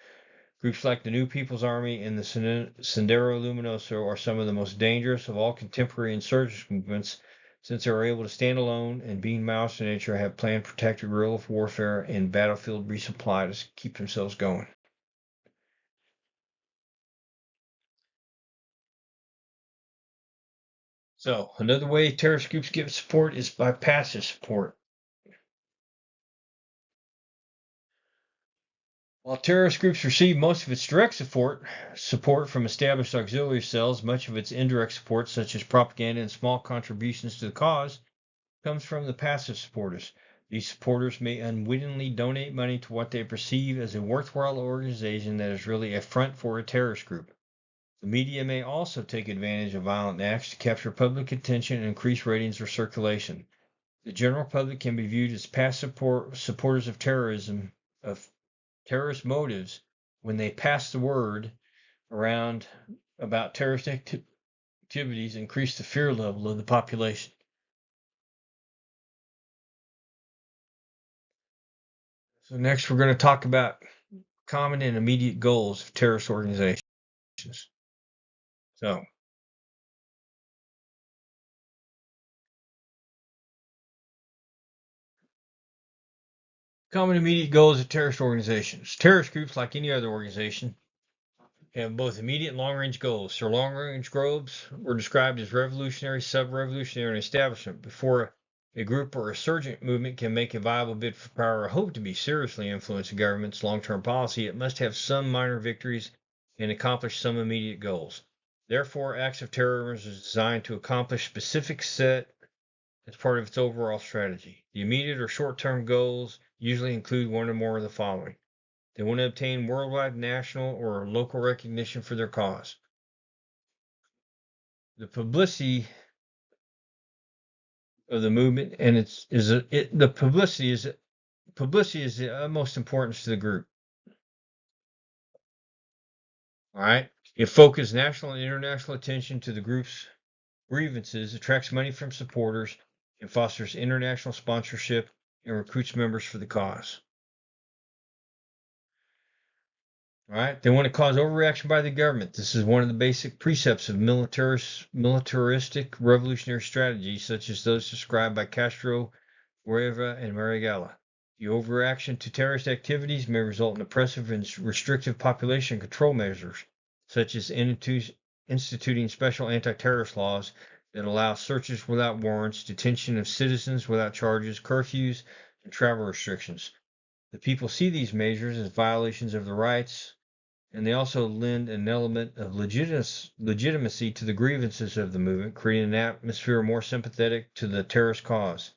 Groups like the New People's Army and the Sendero Luminoso are some of the most dangerous of all contemporary insurgent movements since they are able to stand alone and, being Maoist in nature, have planned protected guerrilla warfare and battlefield resupply to keep themselves going. So, another way terrorist groups get support is by passive support. While terrorist groups receive most of its direct support from established auxiliary cells, much of its indirect support, such as propaganda and small contributions to the cause, comes from the passive supporters. These supporters may unwittingly donate money to what they perceive as a worthwhile organization that is really a front for a terrorist group. The media may also take advantage of violent acts to capture public attention and increase ratings or circulation. The general public can be viewed as passive supporters of terrorism, of terrorist motives, when they pass the word around about terrorist activities, increase the fear level of the population. So next we're going to talk about common and immediate goals of terrorist organizations. So, common immediate goals of terrorist organizations. Terrorist groups, like any other organization, have both immediate and long-range goals. Their long-range goals were described as revolutionary, sub-revolutionary, and establishment. Before A group or insurgent movement can make a viable bid for power or hope to be seriously influence a government's long-term policy. It must have some minor victories and accomplish some immediate goals. Therefore, acts of terrorism is designed to accomplish specific set as part of its overall strategy. The immediate or short-term goals usually include one or more of the following. They want to obtain worldwide, national, or local recognition for their cause. The publicity of the movement and the publicity is the utmost importance to the group. All right. It focuses national and international attention to the group's grievances, attracts money from supporters, and fosters international sponsorship and recruits members for the cause. All right. They want to cause overreaction by the government. This is one of the basic precepts of militaristic revolutionary strategies, such as those described by Castro, Guevara, and Marighella. The overreaction to terrorist activities may result in oppressive and restrictive population control measures, such as instituting special anti-terrorist laws that allow searches without warrants, detention of citizens without charges, curfews, and travel restrictions. The people see these measures as violations of their rights, and they also lend an element of legitimacy to the grievances of the movement, creating an atmosphere more sympathetic to the terrorist cause.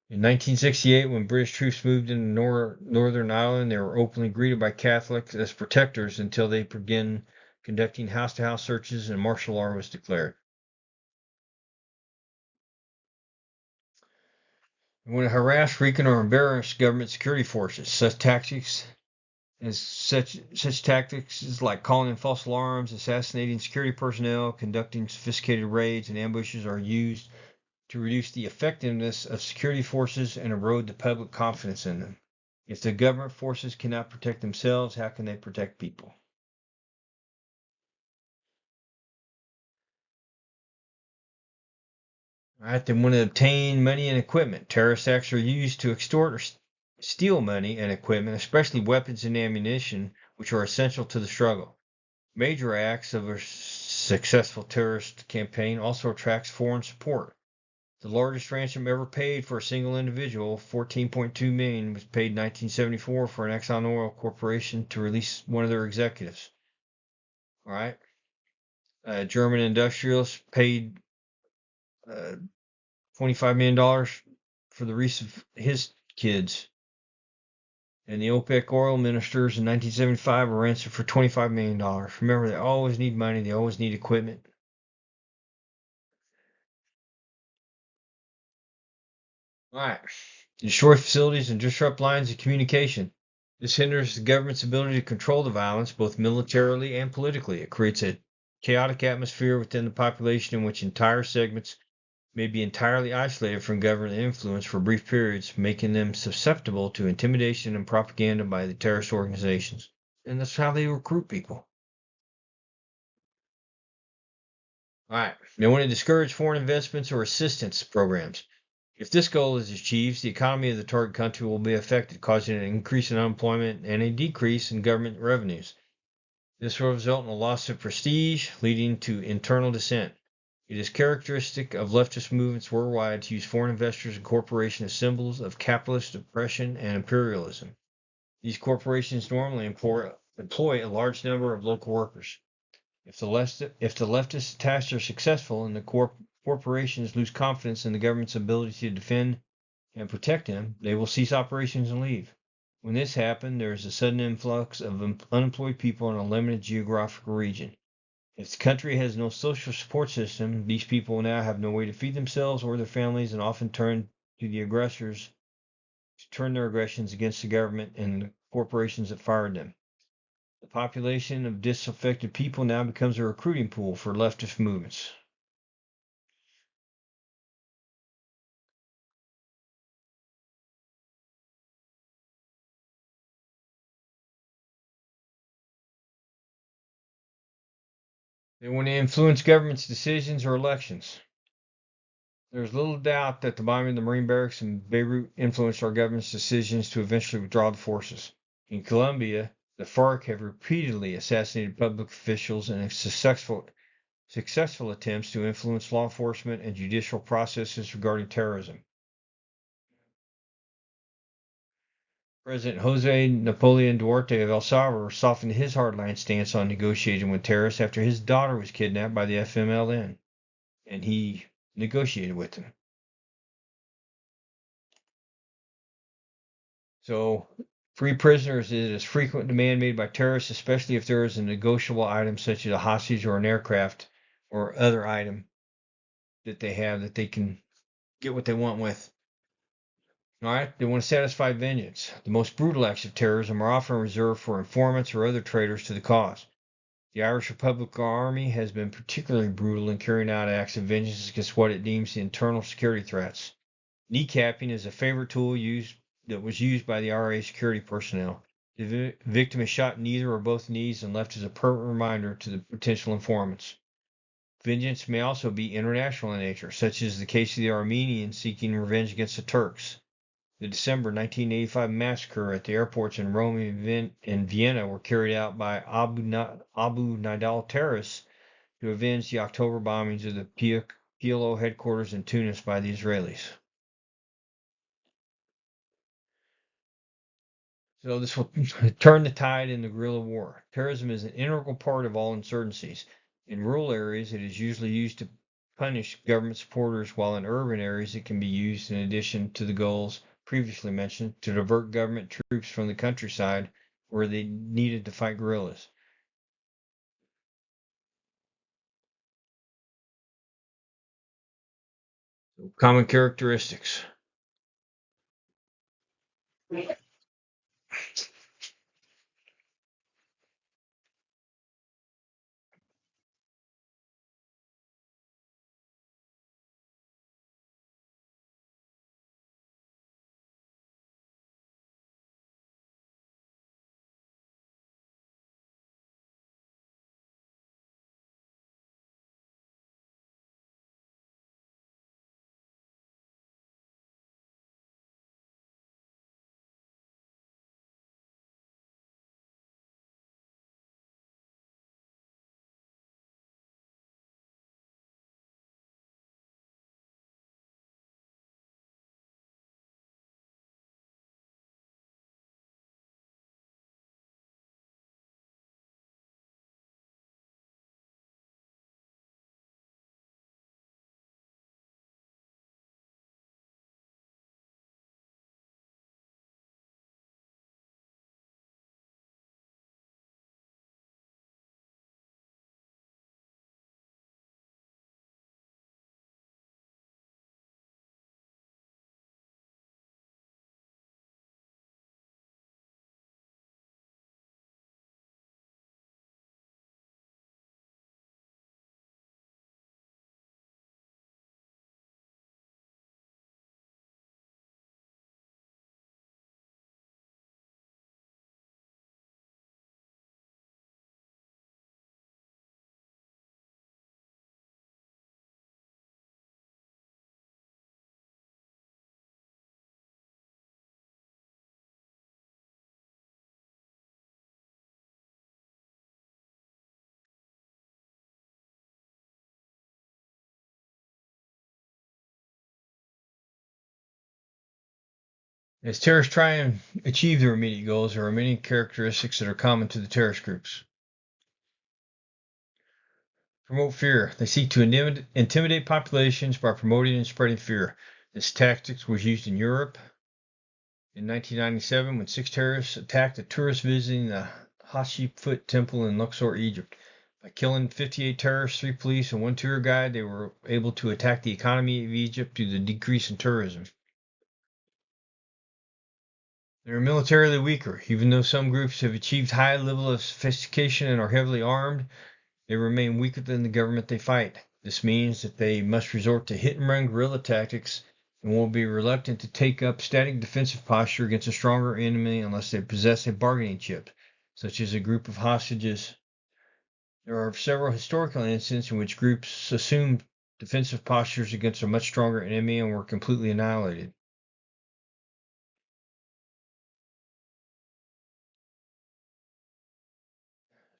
In 1968, when British troops moved into Northern Ireland, they were openly greeted by Catholics as protectors until they began conducting house-to-house searches and martial law was declared. They want to harass, weaken, or embarrass government security forces. Such tactics is like calling in false alarms, assassinating security personnel, conducting sophisticated raids and ambushes are used to reduce the effectiveness of security forces and erode the public confidence in them. If the government forces cannot protect themselves, how can they protect people? All right, they want to obtain money and equipment. Terrorist acts are used to extort or steal money and equipment, especially weapons and ammunition, which are essential to the struggle. Major acts of a successful terrorist campaign also attracts foreign support. The largest ransom ever paid for a single individual, $14.2 million, was paid in 1974 for an Exxon Oil corporation to release one of their executives. All right. German industrialists paid $25 million for the release of his kids. And the OPEC oil ministers in 1975 were ransomed for $25 million. Remember, they always need money. They always need equipment. All right. Destroy facilities and disrupt lines of communication. This hinders the government's ability to control the violence, both militarily and politically. It creates a chaotic atmosphere within the population in which entire segments may be entirely isolated from government influence for brief periods, making them susceptible to intimidation and propaganda by the terrorist organizations. And that's how they recruit people. All right. They want to discourage foreign investments or assistance programs. If this goal is achieved, the economy of the target country will be affected, causing an increase in unemployment and a decrease in government revenues. This will result in a loss of prestige, leading to internal dissent. It is characteristic of leftist movements worldwide to use foreign investors and corporations as symbols of capitalist oppression and imperialism. These corporations normally employ a large number of local workers. If the leftist attacks are successful and the corporations lose confidence in the government's ability to defend and protect them, they will cease operations and leave. When this happens, there is a sudden influx of unemployed people in a limited geographical region. If the country has no social support system, these people now have no way to feed themselves or their families and often turn to the aggressors to turn their aggressions against the government and the corporations that fired them. The population of disaffected people now becomes a recruiting pool for leftist movements. They want to influence government's decisions or elections. There's little doubt that the bombing of the Marine barracks in Beirut influenced our government's decisions to eventually withdraw the forces. In Colombia, the FARC have repeatedly assassinated public officials in a successful successful attempts to influence law enforcement and judicial processes regarding terrorism. President Jose Napoleon Duarte of El Salvador softened his hardline stance on negotiating with terrorists after his daughter was kidnapped by the FMLN, and he negotiated with them. So, free prisoners is a frequent demand made by terrorists, especially if there is a negotiable item such as a hostage or an aircraft or other item that they have that they can get what they want with. All right, they want to satisfy vengeance. The most brutal acts of terrorism are often reserved for informants or other traitors to the cause. The Irish Republican Army has been particularly brutal in carrying out acts of vengeance against what it deems internal security threats. Kneecapping is a favorite tool that was used by the IRA security personnel. The victim is shot in either or both knees and left as a permanent reminder to the potential informants. Vengeance may also be international in nature, such as the case of the Armenians seeking revenge against the Turks. The December 1985 massacre at the airports in Rome and Vienna were carried out by Abu Nidal terrorists to avenge the October bombings of the PLO headquarters in Tunis by the Israelis. So this will turn the tide in the guerrilla war. Terrorism is an integral part of all insurgencies. In rural areas, it is usually used to punish government supporters, while in urban areas, it can be used in addition to the goals previously mentioned to divert government troops from the countryside where they needed to fight guerrillas. So, common characteristics. As terrorists try and achieve their immediate goals, there are many characteristics that are common to the terrorist groups. Promote fear. They seek to intimidate populations by promoting and spreading fear. This tactic was used in Europe in 1997 when 6 terrorists attacked a tourist visiting the Hatshepsut Temple in Luxor, Egypt. By killing 58 terrorists, 3 police, and 1 tour guide, they were able to attack the economy of Egypt due to the decrease in tourism. They are militarily weaker. Even though some groups have achieved high level of sophistication and are heavily armed, they remain weaker than the government they fight. This means that they must resort to hit-and-run guerrilla tactics and will be reluctant to take up static defensive posture against a stronger enemy unless they possess a bargaining chip, such as a group of hostages. There are several historical instances in which groups assumed defensive postures against a much stronger enemy and were completely annihilated.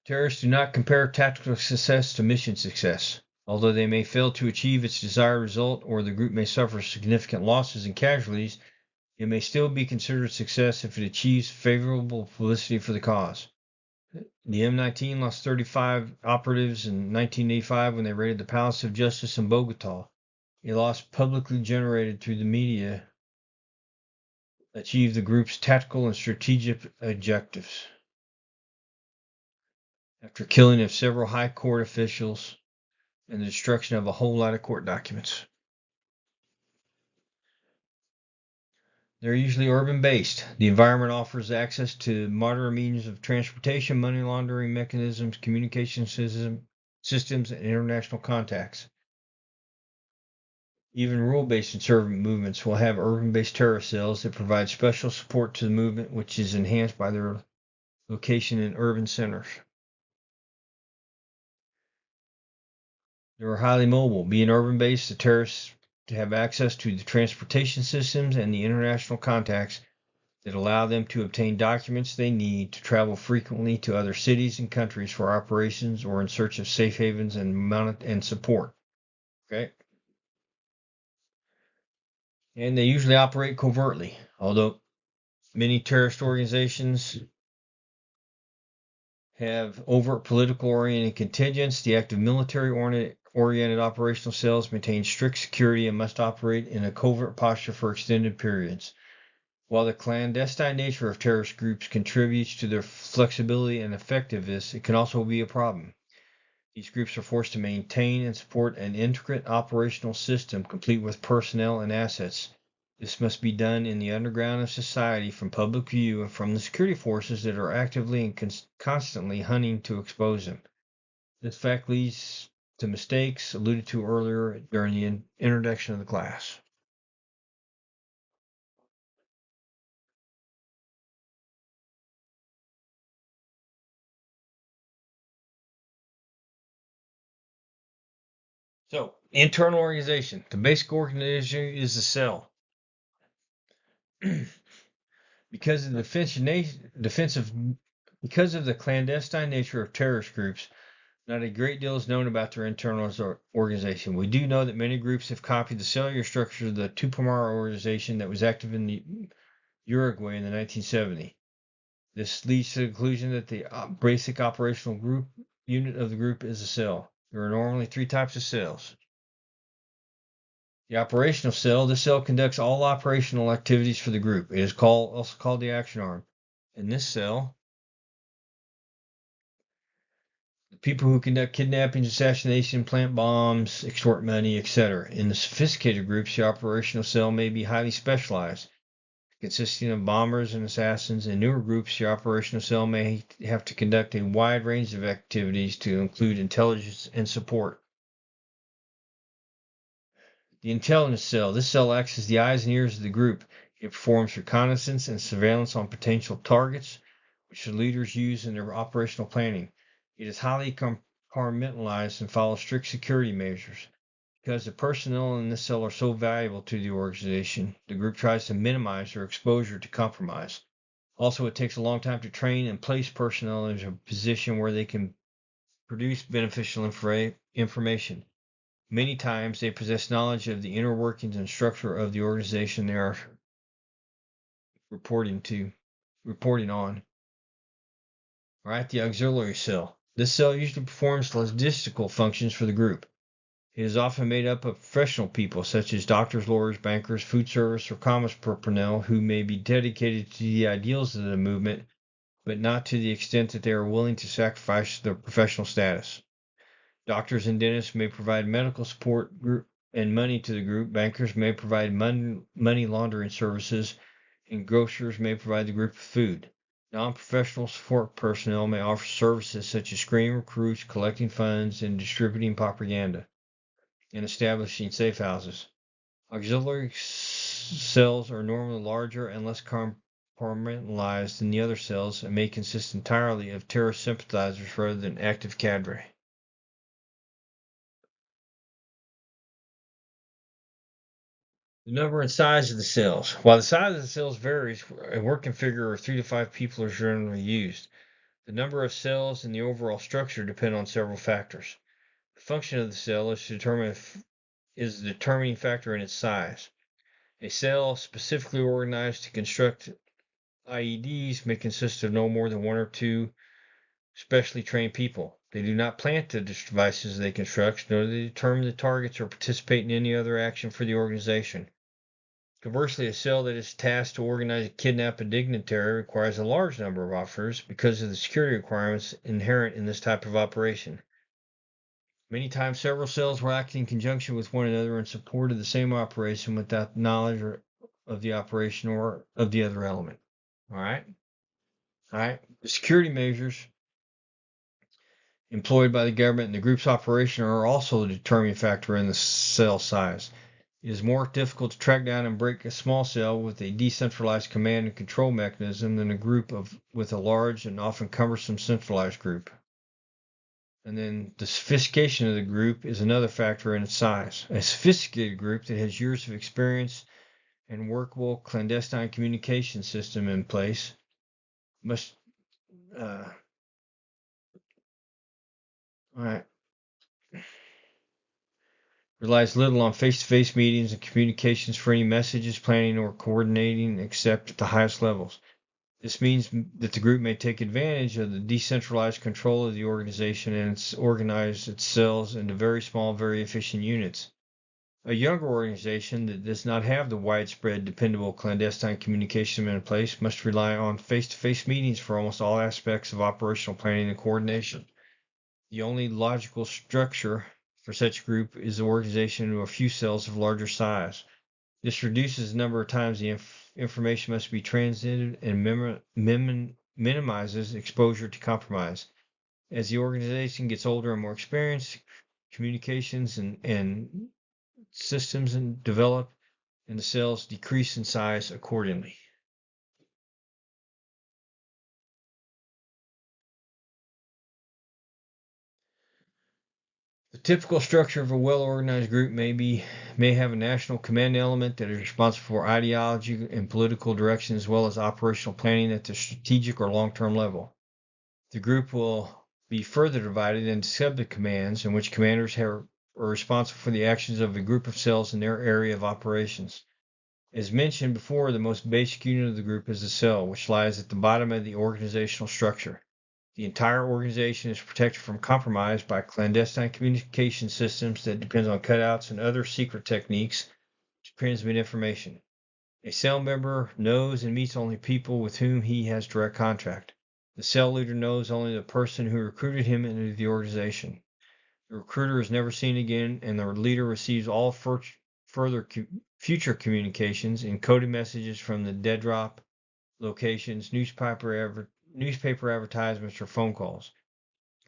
Terrorists do not compare tactical success to mission success. Although they may fail to achieve its desired result or the group may suffer significant losses and casualties, it may still be considered a success if it achieves favorable publicity for the cause. The M19 lost 35 operatives in 1985 when they raided the Palace of Justice in Bogota. A loss publicly generated through the media achieved the group's tactical and strategic objectives. After killing of several high court officials and the destruction of a whole lot of court documents. They're usually urban-based. The environment offers access to modern means of transportation, money laundering mechanisms, communication systems, and international contacts. Even rural-based insurgent movements will have urban-based terrorist cells that provide special support to the movement, which is enhanced by their location in urban centers. They are highly mobile. Being urban-based, the terrorists have access to the transportation systems and the international contacts that allow them to obtain documents they need to travel frequently to other cities and countries for operations or in search of safe havens and support. Okay? And they usually operate covertly, although many terrorist organizations have overt political oriented contingents. The active military oriented operational cells maintain strict security and must operate in a covert posture for extended periods. While the clandestine nature of terrorist groups contributes to their flexibility and effectiveness, it can also be a problem. These groups are forced to maintain and support an intricate operational system complete with personnel and assets. This must be done in the underground of society from public view and from the security forces that are actively and constantly hunting to expose them. This fact leads to mistakes alluded to earlier during the introduction of the class. So, internal organization. The basic organization is the cell. Because of the clandestine nature of terrorist groups, not a great deal is known about their internal organization. We do know that many groups have copied the cellular structure of the Tupamar organization that was active in Uruguay in the 1970s. This leads to the conclusion that the basic operational unit of the group is a cell. There are normally three types of cells. The operational cell. This cell conducts all operational activities for the group. It is also called the action arm. In this cell, the people who conduct kidnappings, assassination, plant bombs, extort money, etc. In the sophisticated groups, the operational cell may be highly specialized, consisting of bombers and assassins. In newer groups, the operational cell may have to conduct a wide range of activities to include intelligence and support. The intelligence cell. This cell acts as the eyes and ears of the group. It performs reconnaissance and surveillance on potential targets, which the leaders use in their operational planning. It is highly compartmentalized and follows strict security measures. Because the personnel in this cell are so valuable to the organization, the group tries to minimize their exposure to compromise. Also, it takes a long time to train and place personnel in a position where they can produce beneficial information. Many times they possess knowledge of the inner workings and structure of the organization they are reporting on. All right, the auxiliary cell. This cell usually performs logistical functions for the group. It is often made up of professional people such as doctors, lawyers, bankers, food service, or commerce personnel who may be dedicated to the ideals of the movement, but not to the extent that they are willing to sacrifice their professional status. Doctors and dentists may provide medical support and money to the group. Bankers may provide money laundering services, and grocers may provide the group with food. Non-professional support personnel may offer services such as screening recruits, collecting funds, and distributing propaganda, and establishing safe houses. Auxiliary cells are normally larger and less compartmentalized than the other cells and may consist entirely of terrorist sympathizers rather than active cadre. The number and size of the cells. While the size of the cells varies, a working figure of 3 to 5 people is generally used. The number of cells and the overall structure depend on several factors. The function of the cell is the determining factor in its size. A cell specifically organized to construct IEDs may consist of no more than one or two specially trained people. They do not plant the devices they construct, nor do they determine the targets or participate in any other action for the organization. Conversely, a cell that is tasked to organize and kidnap a dignitary requires a large number of officers because of the security requirements inherent in this type of operation. Many times, several cells will act in conjunction with one another in support of the same operation without knowledge of the operation or of the other element. All right? All right. The security measures employed by the government and the group's operation are also the determining factor in the cell size. It is more difficult to track down and break a small cell with a decentralized command and control mechanism than a group with a large and often cumbersome centralized group. And then the sophistication of the group is another factor in its size. A sophisticated group that has years of experience and workable clandestine communication system in place must relies little on face-to-face meetings and communications for any messages, planning, or coordinating except at the highest levels. This means that the group may take advantage of the decentralized control of the organization and organize its cells into very small, very efficient units. A younger organization that does not have the widespread, dependable clandestine communication in place must rely on face-to-face meetings for almost all aspects of operational planning and coordination. The only logical structure for such a group is the organization into a few cells of larger size. This reduces the number of times the information must be transmitted and minimizes exposure to compromise. As the organization gets older and more experienced, communications and systems develop, and the cells decrease in size accordingly. The typical structure of a well-organized group may have a national command element that is responsible for ideology and political direction as well as operational planning at the strategic or long-term level. The group will be further divided into sub-commands in which commanders are responsible for the actions of a group of cells in their area of operations. As mentioned before, the most basic unit of the group is the cell, which lies at the bottom of the organizational structure. The entire organization is protected from compromise by clandestine communication systems that depend on cutouts and other secret techniques to transmit information. A cell member knows and meets only people with whom he has direct contact. The cell leader knows only the person who recruited him into the organization. The recruiter is never seen again, and the leader receives all future communications, encoded messages from the dead drop locations, newspaper advertisements, or phone calls.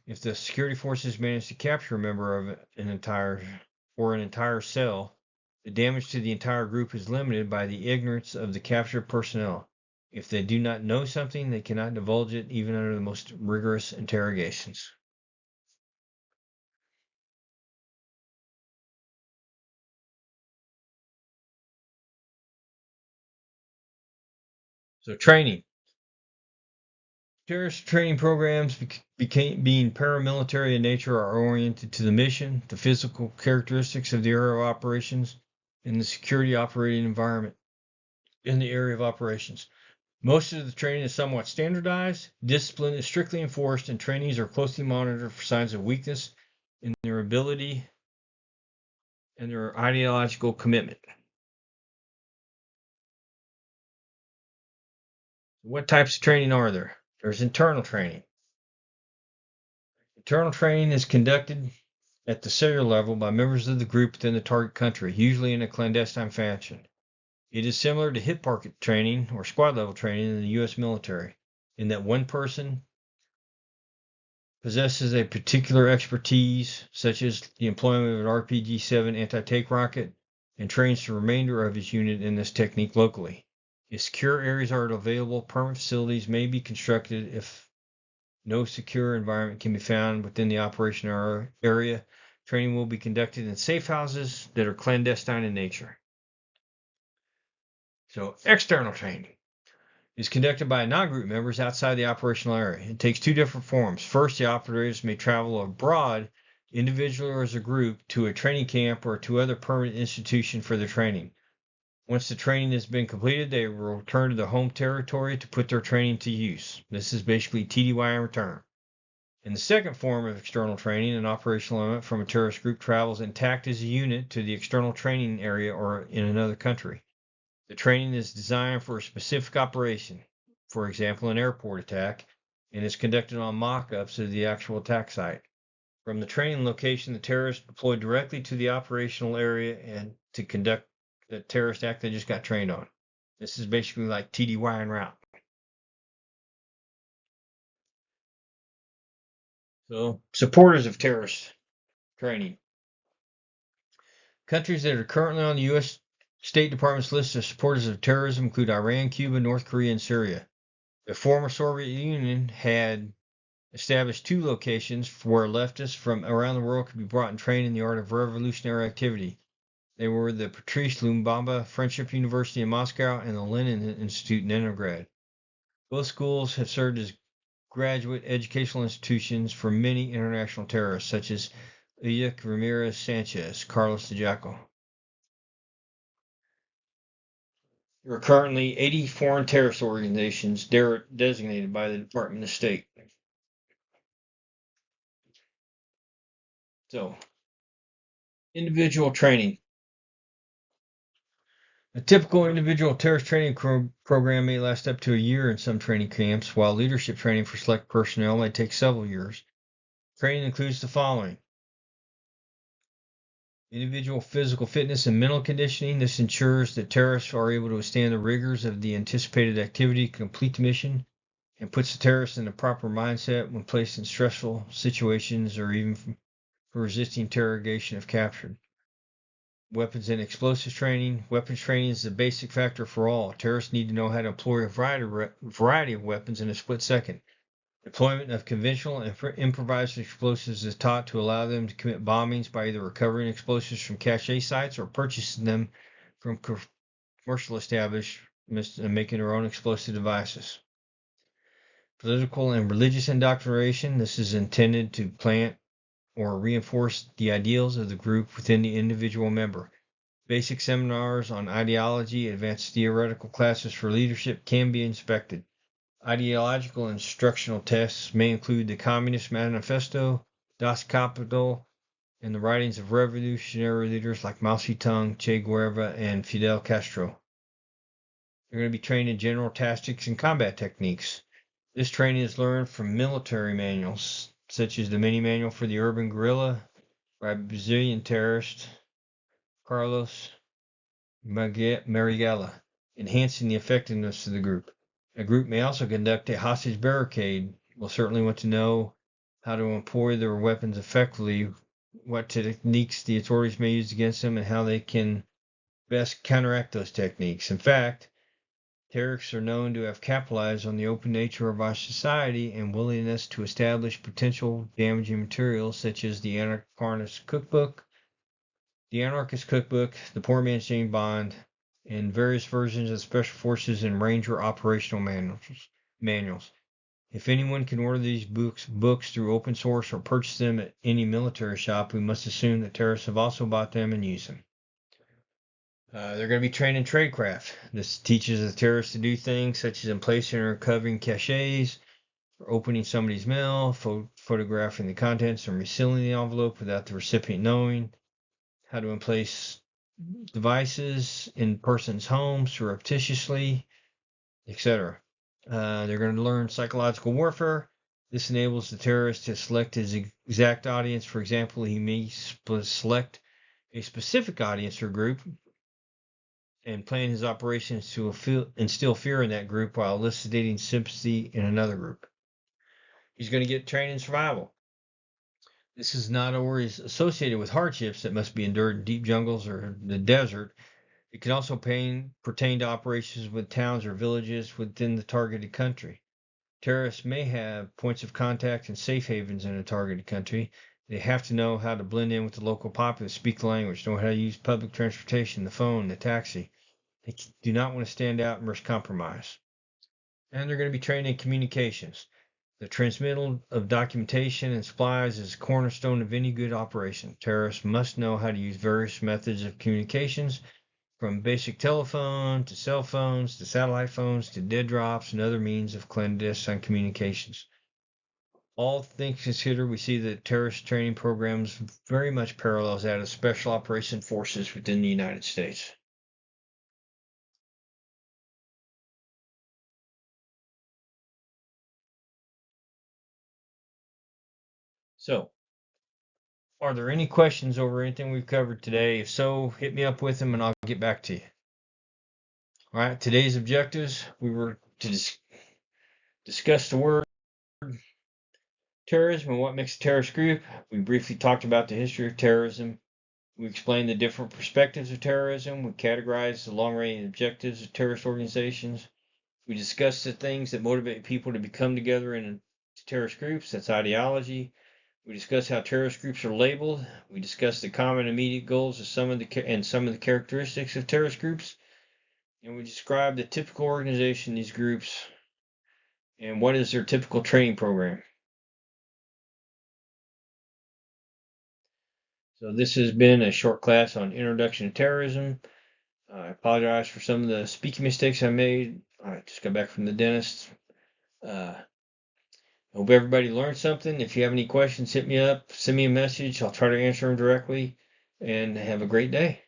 If the security forces manage to capture a member of an entire cell, the damage to the entire group is limited by the ignorance of the captured personnel. If they do not know something, they cannot divulge it even under the most rigorous interrogations. So training. Terrorist training programs, being paramilitary in nature, are oriented to the mission, the physical characteristics of the area of operations, and the security operating environment in the area of operations. Most of the training is somewhat standardized, discipline is strictly enforced, and trainees are closely monitored for signs of weakness in their ability and their ideological commitment. What types of training are there? There's internal training. Internal training is conducted at the cellular level by members of the group within the target country, usually in a clandestine fashion. It is similar to hip pocket training or squad level training in the U.S. military, in that one person possesses a particular expertise, such as the employment of an RPG-7 anti-tank rocket, and trains the remainder of his unit in this technique locally. If secure areas are available, permanent facilities may be constructed. If no secure environment can be found within the operation area, training will be conducted in safe houses that are clandestine in nature. So, external training is conducted by non-group members outside the operational area. It takes two different forms. First, the operators may travel abroad individually or as a group, to a training camp or to other permanent institution for their training. Once the training has been completed, they will return to their home territory to put their training to use. This is basically TDY in return. In the second form of external training, an operational element from a terrorist group travels intact as a unit to the external training area or in another country. The training is designed for a specific operation, for example, an airport attack, and is conducted on mock-ups of the actual attack site. From the training location, the terrorists deploy directly to the operational area and to conduct the terrorist act they just got trained on. This is basically like TDY en route. So, supporters of terrorist training. Countries that are currently on the U.S. State Department's list of supporters of terrorism include Iran, Cuba, North Korea, and Syria. The former Soviet Union had established 2 locations where leftists from around the world could be brought and trained in the art of revolutionary activity. They were the Patrice Lumumba Friendship University in Moscow and the Lenin Institute in Leningrad. Both schools have served as graduate educational institutions for many international terrorists, such as Ilya Ramirez Sanchez, Carlos de Jaco. There are currently 80 foreign terrorist organizations designated by the Department of State. So, individual training. A typical individual terrorist training program may last up to a year in some training camps, while leadership training for select personnel may take several years. Training includes the following: individual physical fitness and mental conditioning. This ensures that terrorists are able to withstand the rigors of the anticipated activity, complete the mission, and puts the terrorists in the proper mindset when placed in stressful situations or even for resisting interrogation if captured. Weapons and explosives training. Weapons training is the basic factor for all. Terrorists need to know how to employ a variety of weapons in a split second. Deployment of conventional and improvised explosives is taught to allow them to commit bombings by either recovering explosives from cache sites or purchasing them from commercial establishments and making their own explosive devices. Political and religious indoctrination. This is intended to plant or reinforce the ideals of the group within the individual member. Basic seminars on ideology, advanced theoretical classes for leadership can be inspected. Ideological instructional tests may include the Communist Manifesto, Das Kapital, and the writings of revolutionary leaders like Mao Zedong, Che Guevara, and Fidel Castro. They're going to be trained in general tactics and combat techniques. This training is learned from military manuals, such as the mini manual for the urban guerrilla by Brazilian terrorist Carlos Marighella, enhancing the effectiveness of the group. A group may also conduct a hostage barricade. Will certainly want to know how to employ their weapons effectively, what techniques the authorities may use against them, and how they can best counteract those techniques. In fact, terrorists are known to have capitalized on the open nature of our society and willingness to establish potential damaging materials such as the Anarchist Cookbook, the Poor Man's James Bond, and various versions of Special Forces and Ranger operational manuals. If anyone can order these books through open source or purchase them at any military shop, we must assume that terrorists have also bought them and used them. They're going to be trained in tradecraft. This teaches the terrorists to do things such as emplacing or recovering caches, or opening somebody's mail, photographing the contents, and resealing the envelope without the recipient knowing, how to emplace devices in persons' homes surreptitiously, etc. They're going to learn psychological warfare. This enables the terrorist to select his exact audience. For example, he may select a specific audience or group and plan his operations to instill fear in that group while eliciting sympathy in another group. He's going to get trained in survival. This is not always associated with hardships that must be endured in deep jungles or the desert. It can also pertain to operations with towns or villages within the targeted country. Terrorists may have points of contact and safe havens in a targeted country. They have to know how to blend in with the local populace, speak the language, know how to use public transportation, the phone, the taxi. They do not want to stand out and risk compromise. And they're going to be trained in communications. The transmittal of documentation and supplies is a cornerstone of any good operation. Terrorists must know how to use various methods of communications, from basic telephone to cell phones to satellite phones to dead drops and other means of clandestine communications. All things considered, we see that terrorist training programs very much parallels that of special operation forces within the United States. So, are there any questions over anything we've covered today? If so, hit me up with them and I'll get back to you. All right, today's objectives, we were to discuss the word terrorism and what makes a terrorist group. We briefly talked about the history of terrorism. We explained the different perspectives of terrorism. We categorized the long-range objectives of terrorist organizations. We discussed the things that motivate people to become together in terrorist groups. That's ideology. We discussed how terrorist groups are labeled. We discussed the common immediate goals of some of the characteristics of terrorist groups. And we described the typical organization of these groups and what is their typical training program. So this has been a short class on Introduction to Terrorism. I apologize for some of the speaking mistakes I made. I just got back from the dentist. Hope everybody learned something. If you have any questions, hit me up, send me a message. I'll try to answer them directly. And have a great day.